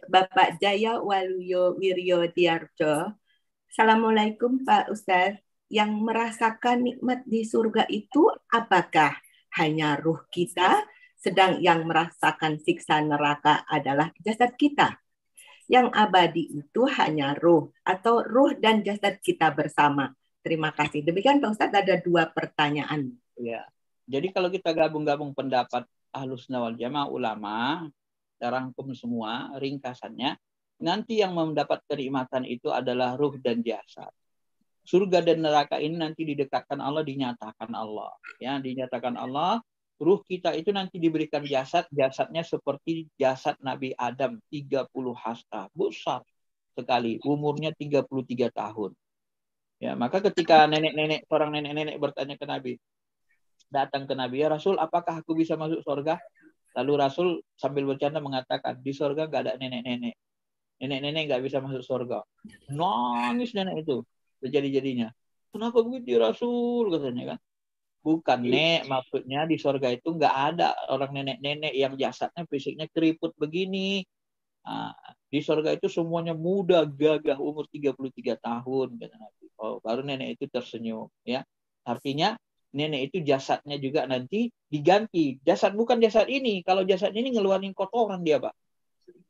Bapak Jaya Waluyo Wiryo Diarjo. Assalamualaikum Pak Ustadz. Yang merasakan nikmat di surga itu apakah hanya ruh kita, sedang yang merasakan siksa neraka adalah jasad kita? Yang abadi itu hanya ruh atau ruh dan jasad kita bersama. Terima kasih. Demikian Pak Ustadz, ada 2 pertanyaan. Ya. Jadi kalau kita gabung-gabung pendapat Ahlussunnah wal Jamaah ulama, kita rangkum semua ringkasannya, nanti yang mendapat kenikmatan itu adalah ruh dan jasad. Surga dan neraka ini nanti didekatkan Allah, dinyatakan Allah. Ya, dinyatakan Allah. Ruh kita itu nanti diberikan jasad, jasadnya seperti jasad Nabi Adam, 30 hasta, besar sekali, umurnya 33 tahun. Ya, maka ketika seorang nenek-nenek bertanya ke Nabi, datang ke Nabi, ya Rasul, apakah aku bisa masuk surga? Lalu Rasul sambil bercanda mengatakan, di surga gak ada nenek-nenek. Nenek-nenek gak bisa masuk surga. Nangis nenek itu, terjadi-jadinya. Kenapa begitu ya Rasul? Katanya kan. Bukan, Nek, maksudnya di surga itu nggak ada orang nenek-nenek yang jasadnya fisiknya keriput begini. Nah, di surga itu semuanya muda, gagah, umur 33 tahun. Kata Nabi. Oh, baru nenek itu tersenyum. Ya. Artinya nenek itu jasadnya juga nanti diganti. Jasad bukan jasad ini. Kalau jasad ini ngeluarin kotoran dia, Pak.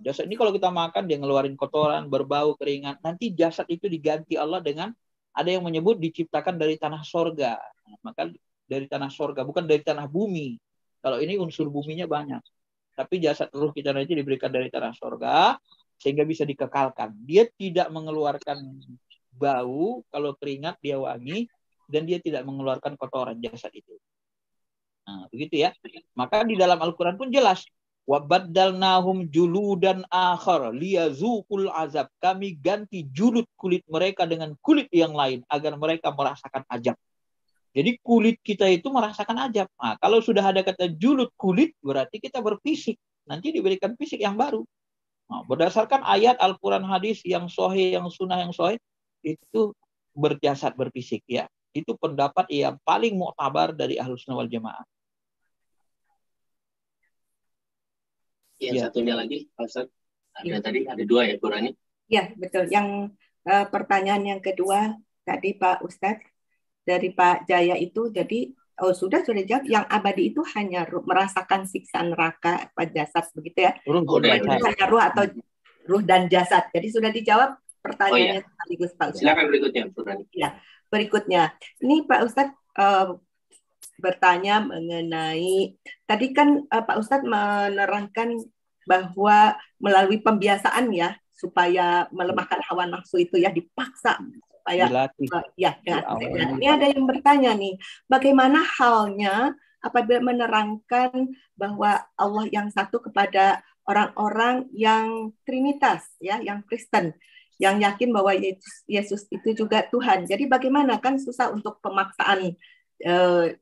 Jasad ini kalau kita makan, dia ngeluarin kotoran, berbau, keringat. Nanti jasad itu diganti Allah dengan, ada yang menyebut diciptakan dari tanah surga. Nah, maka dari tanah surga, bukan dari tanah bumi. Kalau ini unsur buminya banyak. Tapi jasad ruh kita nanti diberikan dari tanah surga, sehingga bisa dikekalkan. Dia tidak mengeluarkan bau, kalau keringat dia wangi, dan dia tidak mengeluarkan kotoran jasad itu. Nah, begitu ya. Maka di dalam Al-Quran pun jelas, وَبَدَّلْنَاهُمْ جُلُودًا آخَرَ لِيَذُوقُوا الْعَذَابَ. Kami ganti julud kulit mereka dengan kulit yang lain, agar mereka merasakan azab. Jadi kulit kita itu merasakan azab. Nah, kalau sudah ada kata julud kulit, berarti kita berfisik. Nanti diberikan fisik yang baru. Nah, berdasarkan ayat Al-Quran hadis yang sahih, yang sunnah yang sahih, itu berjasad berfisik ya. Itu pendapat yang paling muktabar dari Ahlussunnah wal Jamaah. Yang satunya lagi, Pak Ustaz. Tadi ada 2 ya, Qur'annya. Ya, betul. Yang pertanyaan yang kedua tadi Pak Ustadz, dari Pak Jaya itu, jadi sudah jawab, yang abadi itu hanya merasakan siksa neraka pada jasad begitu ya. Hanya ruh atau ruh dan jasad. Jadi sudah dijawab pertanyaannya sekaligus Pak Ustadz. Silakan berikutnya, ya, berikutnya. Ini Pak Ustadz bertanya mengenai, tadi kan Pak Ustadz menerangkan bahwa melalui pembiasaan ya, supaya melemahkan hawa nafsu itu ya, dipaksa supaya Dilatih. ya dengan Diawali. ajaran. Ini ada yang bertanya nih, bagaimana halnya apabila menerangkan bahwa Allah yang satu kepada orang-orang yang Trinitas ya, yang Kristen, yang yakin bahwa Yesus itu juga Tuhan. Jadi bagaimana, kan susah untuk pemaksaan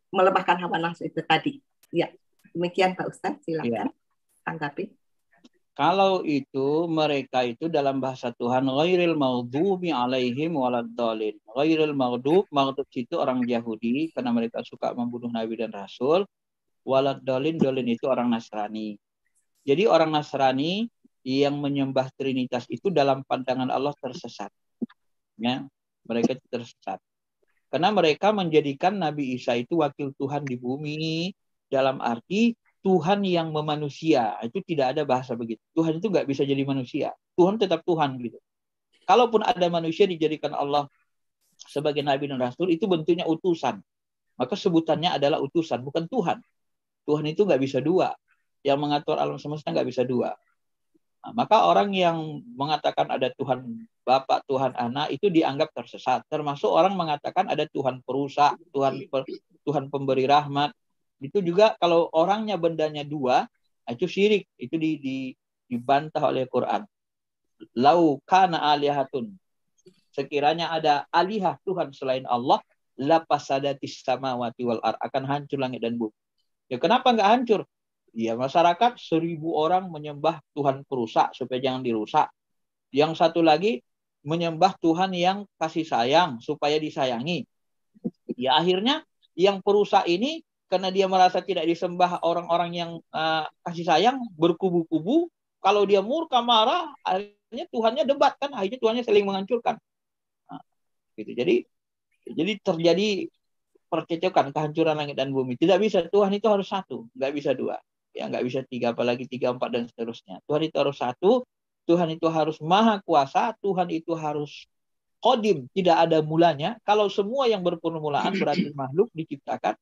melemahkan hawa nafsu itu tadi. Ya, demikian Pak Ustadz, silakan tanggapi. Kalau itu mereka itu dalam bahasa Tuhan ghairil maghdubi alaihim waladdallin. Ghairil maghdub itu orang Yahudi karena mereka suka membunuh nabi dan rasul. Waladdallin, dolin itu orang Nasrani. Jadi orang Nasrani yang menyembah Trinitas itu dalam pandangan Allah tersesat. Ya, mereka tersesat. Karena mereka menjadikan Nabi Isa itu wakil Tuhan di bumi, dalam arti Tuhan yang memanusia. Itu tidak ada bahasa begitu. Tuhan itu nggak bisa jadi manusia. Tuhan tetap Tuhan gitu. Kalaupun ada manusia dijadikan Allah sebagai Nabi dan Rasul, itu bentuknya utusan. Maka sebutannya adalah utusan, bukan Tuhan. Tuhan itu nggak bisa dua. Yang mengatur alam semesta nggak bisa dua. Nah, maka orang yang mengatakan ada Tuhan Bapa, Tuhan Anak, itu dianggap tersesat. Termasuk orang mengatakan ada Tuhan perusak, Tuhan pemberi rahmat. Itu juga kalau orangnya bendanya dua, itu syirik. Itu dibantah oleh Quran. Lau kana alihatun. Sekiranya ada alihah Tuhan selain Allah, la fasadatis samawati wal ard, akan hancur langit dan bumi. Ya kenapa nggak hancur? Ya masyarakat 1000 orang menyembah Tuhan perusak supaya jangan dirusak. Yang satu lagi menyembah Tuhan yang kasih sayang supaya disayangi. Ya akhirnya yang perusak ini karena dia merasa tidak disembah orang-orang yang kasih sayang, berkubu-kubu. Kalau dia murka marah, akhirnya Tuhannya debat kan, akhirnya Tuhannya saling menghancurkan. Nah, gitu. Jadi terjadi percecokan, kehancuran langit dan bumi. Tidak bisa, Tuhan itu harus satu, nggak bisa dua. Ya nggak bisa tiga, apalagi 3, 4 dan seterusnya. Tuhan itu harus satu, Tuhan itu harus maha kuasa, Tuhan itu harus qadim, tidak ada mulanya. Kalau semua yang berpermulaan berarti makhluk diciptakan.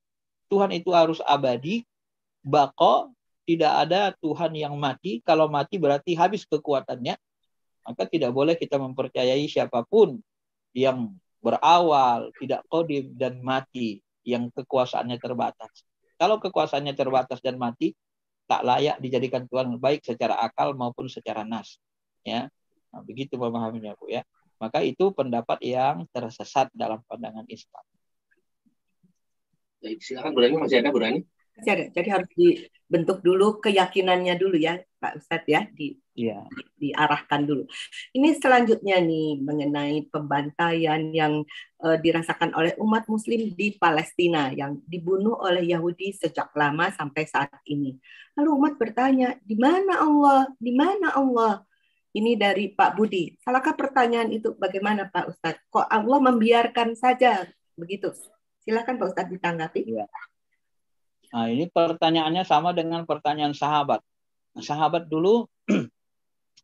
Tuhan itu harus abadi, baqa, tidak ada Tuhan yang mati. Kalau mati berarti habis kekuatannya. Maka tidak boleh kita mempercayai siapapun yang berawal, tidak qadim dan mati, yang kekuasaannya terbatas. Kalau kekuasaannya terbatas dan mati, tak layak dijadikan Tuhan, baik secara akal maupun secara nas. Ya, nah, begitu memahaminya Bu ya. Maka itu pendapat yang tersesat dalam pandangan Islam. Baik, silakan Bu Rani, masih ada Bu Rani? Masih ada. Jadi harus dibentuk dulu keyakinannya dulu ya Pak Ustadz ya, diarahkan dulu. Ini selanjutnya nih mengenai pembantaian yang dirasakan oleh umat Muslim di Palestina yang dibunuh oleh Yahudi sejak lama sampai saat ini. Lalu umat bertanya, di mana Allah? Di mana Allah? Ini dari Pak Budi. Salahkah pertanyaan itu? Bagaimana Pak Ustadz? Kok Allah membiarkan saja begitu? Silakan Pak Ustadz ditanggapi. Ya. Nah, ini pertanyaannya sama dengan pertanyaan sahabat. Nah, sahabat dulu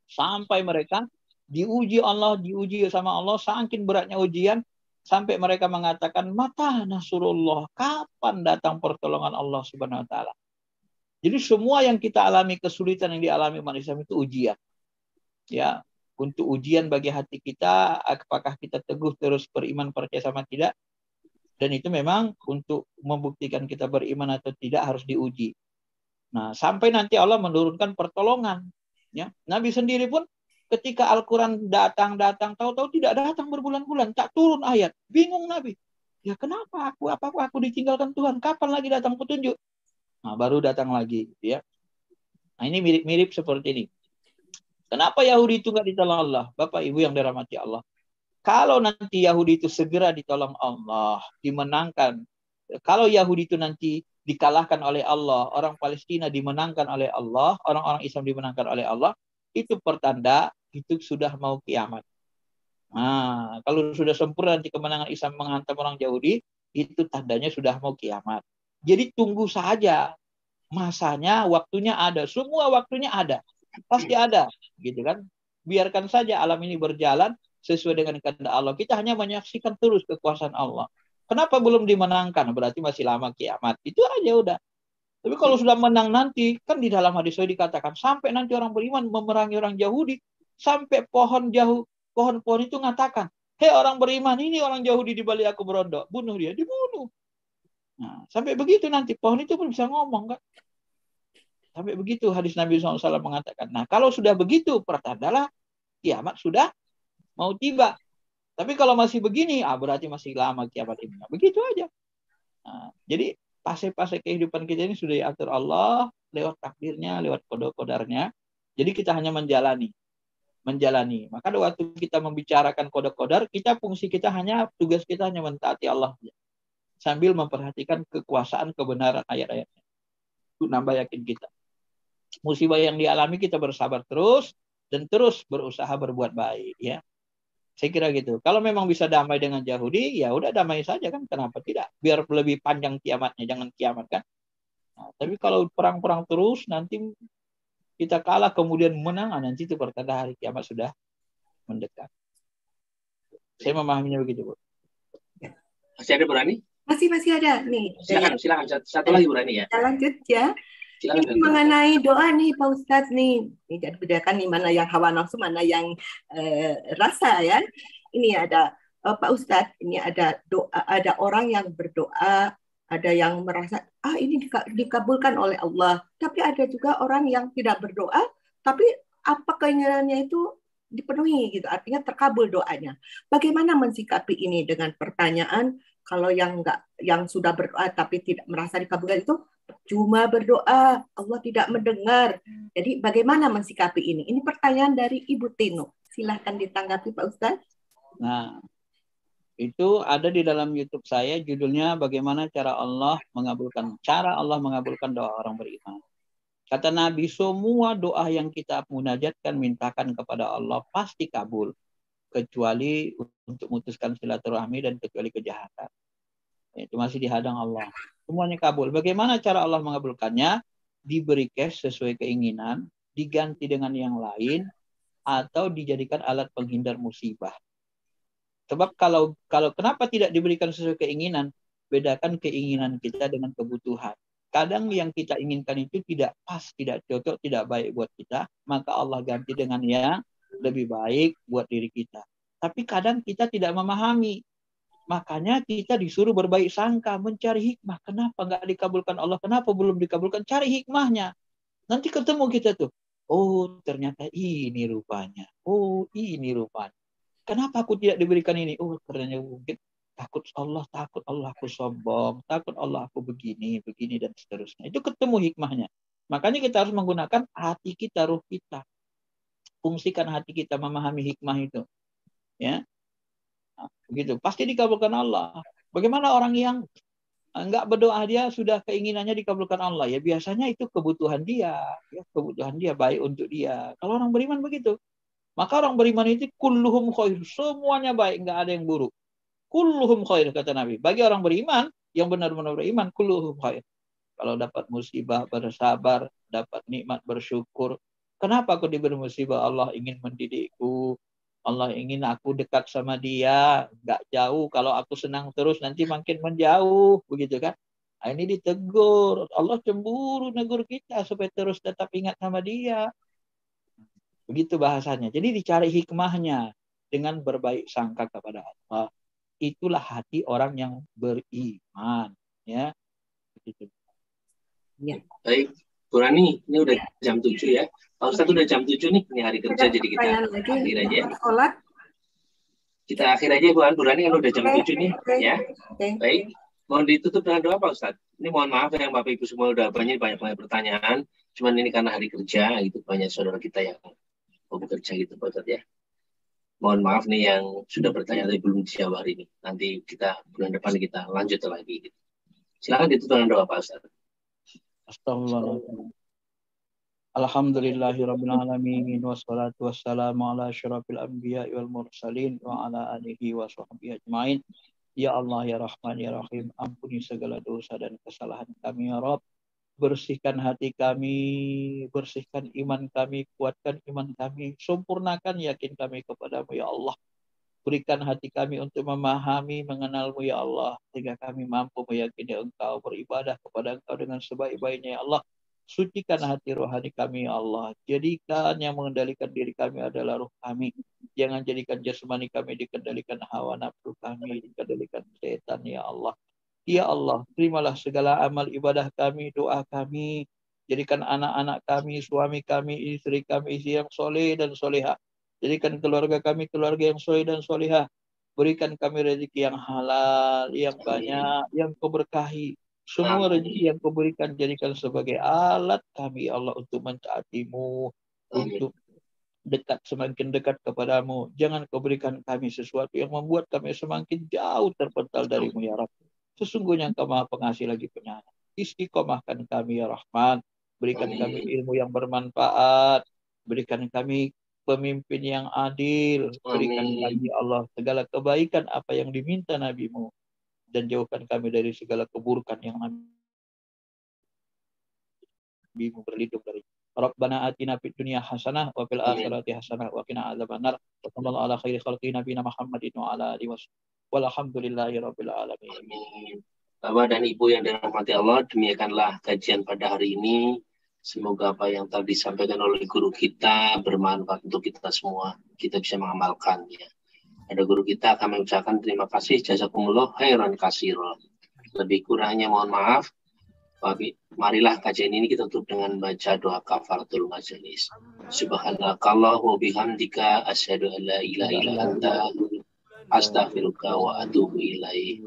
sampai mereka diuji sama Allah, saking beratnya ujian sampai mereka mengatakan, mata nasrullah, kapan datang pertolongan Allah Subhanahu wa taala. Jadi semua yang kita alami, kesulitan yang dialami umat Islam itu ujian. Ya, untuk ujian bagi hati kita, apakah kita teguh terus beriman percaya sama tidak. Dan itu memang untuk membuktikan kita beriman atau tidak harus diuji. Nah, sampai nanti Allah menurunkan pertolongan. Ya, Nabi sendiri pun ketika Al-Quran datang, tahu-tahu tidak datang berbulan-bulan, tak turun ayat. Bingung Nabi. Ya kenapa aku ditinggalkan Tuhan? Kapan lagi datang petunjuk? Nah, baru datang lagi. Ya. Nah, ini mirip-mirip seperti ini. Kenapa Yahudi itu nggak ditolong Allah? Bapak Ibu yang dirahmati Allah. Kalau nanti Yahudi itu segera ditolong Allah, dimenangkan. Kalau Yahudi itu nanti dikalahkan oleh Allah, orang Palestina dimenangkan oleh Allah, orang-orang Islam dimenangkan oleh Allah, itu pertanda itu sudah mau kiamat. Nah, kalau sudah sempurna nanti kemenangan Islam menghantam orang Yahudi, itu tandanya sudah mau kiamat. Jadi tunggu saja. Masanya, waktunya ada. Semua waktunya ada. Pasti ada. Gitu kan? Biarkan saja alam ini berjalan sesuai dengan kehendak Allah. Kita hanya menyaksikan terus kekuasaan Allah. Kenapa belum dimenangkan? Berarti masih lama kiamat. Itu aja udah. Tapi kalau sudah menang nanti, kan di dalam hadis dikatakan, sampai nanti orang beriman memerangi orang Yahudi, Sampai pohon-pohon itu mengatakan, hei orang beriman, ini orang Yahudi di balik aku berondok. Bunuh dia, dibunuh. Nah, sampai begitu nanti pohon itu pun bisa ngomong kan. Sampai begitu hadis Nabi SAW mengatakan. Nah, kalau sudah begitu, pertandalah kiamat sudah mau tiba. Tapi kalau masih begini, berarti masih lama kiamat ini. Begitu aja. Nah, jadi fase-fase kehidupan kita ini sudah diatur Allah lewat takdirnya, lewat kode-kodarnya. Jadi kita hanya menjalani. Maka waktu kita membicarakan kode-kodar, fungsi kita hanya, tugas kita hanya mentaati Allah. Sambil memperhatikan kekuasaan, kebenaran ayat-ayatnya. Itu nambah yakin kita. Musibah yang dialami kita bersabar terus, dan terus berusaha berbuat baik. Ya. Saya kira gitu. Kalau memang bisa damai dengan Yahudi, ya udah damai saja kan. Kenapa tidak? Biar lebih panjang kiamatnya, jangan kiamat kan. Nah, tapi kalau perang-perang terus, nanti kita kalah kemudian menang, nanti itu pertanda hari kiamat sudah mendekat. Saya memahaminya begitu, Bu. Masih ada berani? Masih ada nih. Silakan. Satu lagi berani ya. Kita lanjut ya. Silakan. Ini mengenai doa nih Pak Ustadz nih. Ini jadi bedakan nih mana yang hawa nafsu, mana yang rasa ya. Ini ada Pak Ustadz, ini ada doa, ada orang yang berdoa, ada yang merasa ini dikabulkan oleh Allah. Tapi ada juga orang yang tidak berdoa, tapi apa keinginannya itu dipenuhi gitu. Artinya terkabul doanya. Bagaimana mensikapi ini dengan pertanyaan kalau yang sudah berdoa tapi tidak merasa dikabulkan itu cuma berdoa, Allah tidak mendengar. Jadi bagaimana mensikapi ini? Ini pertanyaan dari Ibu Tino. Silahkan ditanggapi Pak Ustadz. Nah, itu ada di dalam YouTube saya, judulnya bagaimana cara Allah mengabulkan doa orang beriman. Kata Nabi, semua doa yang kita munajatkan, mintakan kepada Allah pasti kabul. Kecuali untuk memutuskan silaturahmi dan kecuali kejahatan. Itu masih dihadang Allah. Semuanya kabul. Bagaimana cara Allah mengabulkannya? Diberi cash sesuai keinginan, diganti dengan yang lain, atau dijadikan alat penghindar musibah. Sebab kalau kenapa tidak diberikan sesuai keinginan? Bedakan keinginan kita dengan kebutuhan. Kadang yang kita inginkan itu tidak pas, tidak cocok, tidak baik buat kita, maka Allah ganti dengan yang lebih baik buat diri kita. Tapi kadang kita tidak memahami. Makanya kita disuruh berbaik sangka, mencari hikmah. Kenapa nggak dikabulkan Allah? Kenapa belum dikabulkan? Cari hikmahnya. Nanti ketemu kita tuh. Oh, ternyata ini rupanya. Oh, ini rupanya. Kenapa aku tidak diberikan ini? Oh, karena mungkin takut Allah aku sombong, takut Allah aku begini, dan seterusnya. Itu ketemu hikmahnya. Makanya kita harus menggunakan hati kita, ruh kita. Fungsikan hati kita memahami hikmah itu. Ya. Begitu, pasti dikabulkan Allah. Bagaimana orang yang enggak berdoa, dia sudah keinginannya dikabulkan Allah? Ya biasanya itu kebutuhan dia, baik untuk dia. Kalau orang beriman begitu. Maka orang beriman itu kulluhum khair, semuanya baik, enggak ada yang buruk. Kulluhum khair kata Nabi. Bagi orang beriman yang benar-benar beriman, kulluhum khair. Kalau dapat musibah bersabar, dapat nikmat bersyukur. Kenapa aku diberi musibah? Allah ingin mendidikku. Allah ingin aku dekat sama dia, nggak jauh. Kalau aku senang terus nanti makin menjauh, begitu kan? Nah, ini ditegur. Allah cemburu negur kita supaya terus tetap ingat sama dia. Begitu bahasanya. Jadi dicari hikmahnya dengan berbaik sangka kepada Allah. Itulah hati orang yang beriman, ya. Begitu. Ya. Baik, Bu Rani, ini udah jam 7 ya. Pak Ustadz udah jam 7 nih, ini hari kerja, jadi kita akhir aja. Kita akhir aja, Bu Rani, kan udah jam 7 nih, ya. Baik, mohon ditutup dengan doa Pak Ustadz. Ini mohon maaf yang Bapak Ibu semua udah banyak pertanyaan. Cuman ini karena hari kerja, itu banyak saudara kita yang mau bekerja gitu Pak Ustadz ya. Mohon maaf nih yang sudah bertanya tapi belum dijawab hari ini. Nanti kita bulan depan kita lanjut lagi. Gitu. Silakan ditutup dengan doa Pak Ustadz. Astagfirullahaladzim. Alhamdulillahirabbil alamin wassalatu wassalamu ala asyrafil anbiya'i wal mursalin wa ala alihi wa sahbihi ajmain. Ya Allah ya Rahman ya Rahim, ampuni segala dosa dan kesalahan kami ya Rabb. Bersihkan hati kami, bersihkan iman kami, kuatkan iman kami, sempurnakan yakin kami kepadamu ya Allah. Berikan hati kami untuk memahami, mengenalmu ya Allah, sehingga kami mampu meyakini Engkau, beribadah kepada Engkau dengan sebaik-baiknya ya Allah. Sucikan hati rohani kami ya Allah. Jadikan yang mengendalikan diri kami adalah roh kami. Jangan jadikan jasmani kami dikendalikan hawa nafsu kami, dikendalikan setan ya Allah. Ya Allah, terimalah segala amal ibadah kami, doa kami. Jadikan anak-anak kami, suami kami, istri kami, istri yang soleh dan solehah. Jadikan keluarga kami, keluarga yang soleh dan solehah. Berikan kami rezeki yang halal, yang banyak, yang kau berkahi. Semua rezeki yang kau berikan jadikan sebagai alat kami ya Allah untuk mentaatimu, untuk semakin dekat kepadamu. Jangan kau berikan kami sesuatu yang membuat kami semakin jauh terpental darimu ya Rabb. Sesungguhnya Engkau Maha Pengasih lagi Penyayang. Istiqomahkan kami ya Rahman. Berikan kami ilmu yang bermanfaat. Berikan kami pemimpin yang adil. Berikan kami ya Allah segala kebaikan apa yang diminta Nabi-Mu. Dan jauhkan kami dari segala keburukan yang Nabi-Mu berlindung dari. Rabbana atina fid dunya hasanah wa fil akhirati hasanah wa qina adzabannar. Wa sallallahu ala khairi khalqi nabiyina Muhammadin wa ala alihi walhamdulillahi rabbil alamin. Bapak dan Ibu yang dirahmati Allah, demikianlah kajian pada hari ini. Semoga apa yang telah disampaikan oleh guru kita bermanfaat untuk kita semua. Kita bisa mengamalkannya. Ada guru kita akan mengucapkan terima kasih, jazakumullah khairan katsira. Lebih kurangnya mohon maaf. Marilah kajian ini kita tutup dengan baca doa kafaratul majelis. Subhanakallah wa bihamdika asyhadu an la ilaha illa anta astaghfiruka wa atubu ilaik.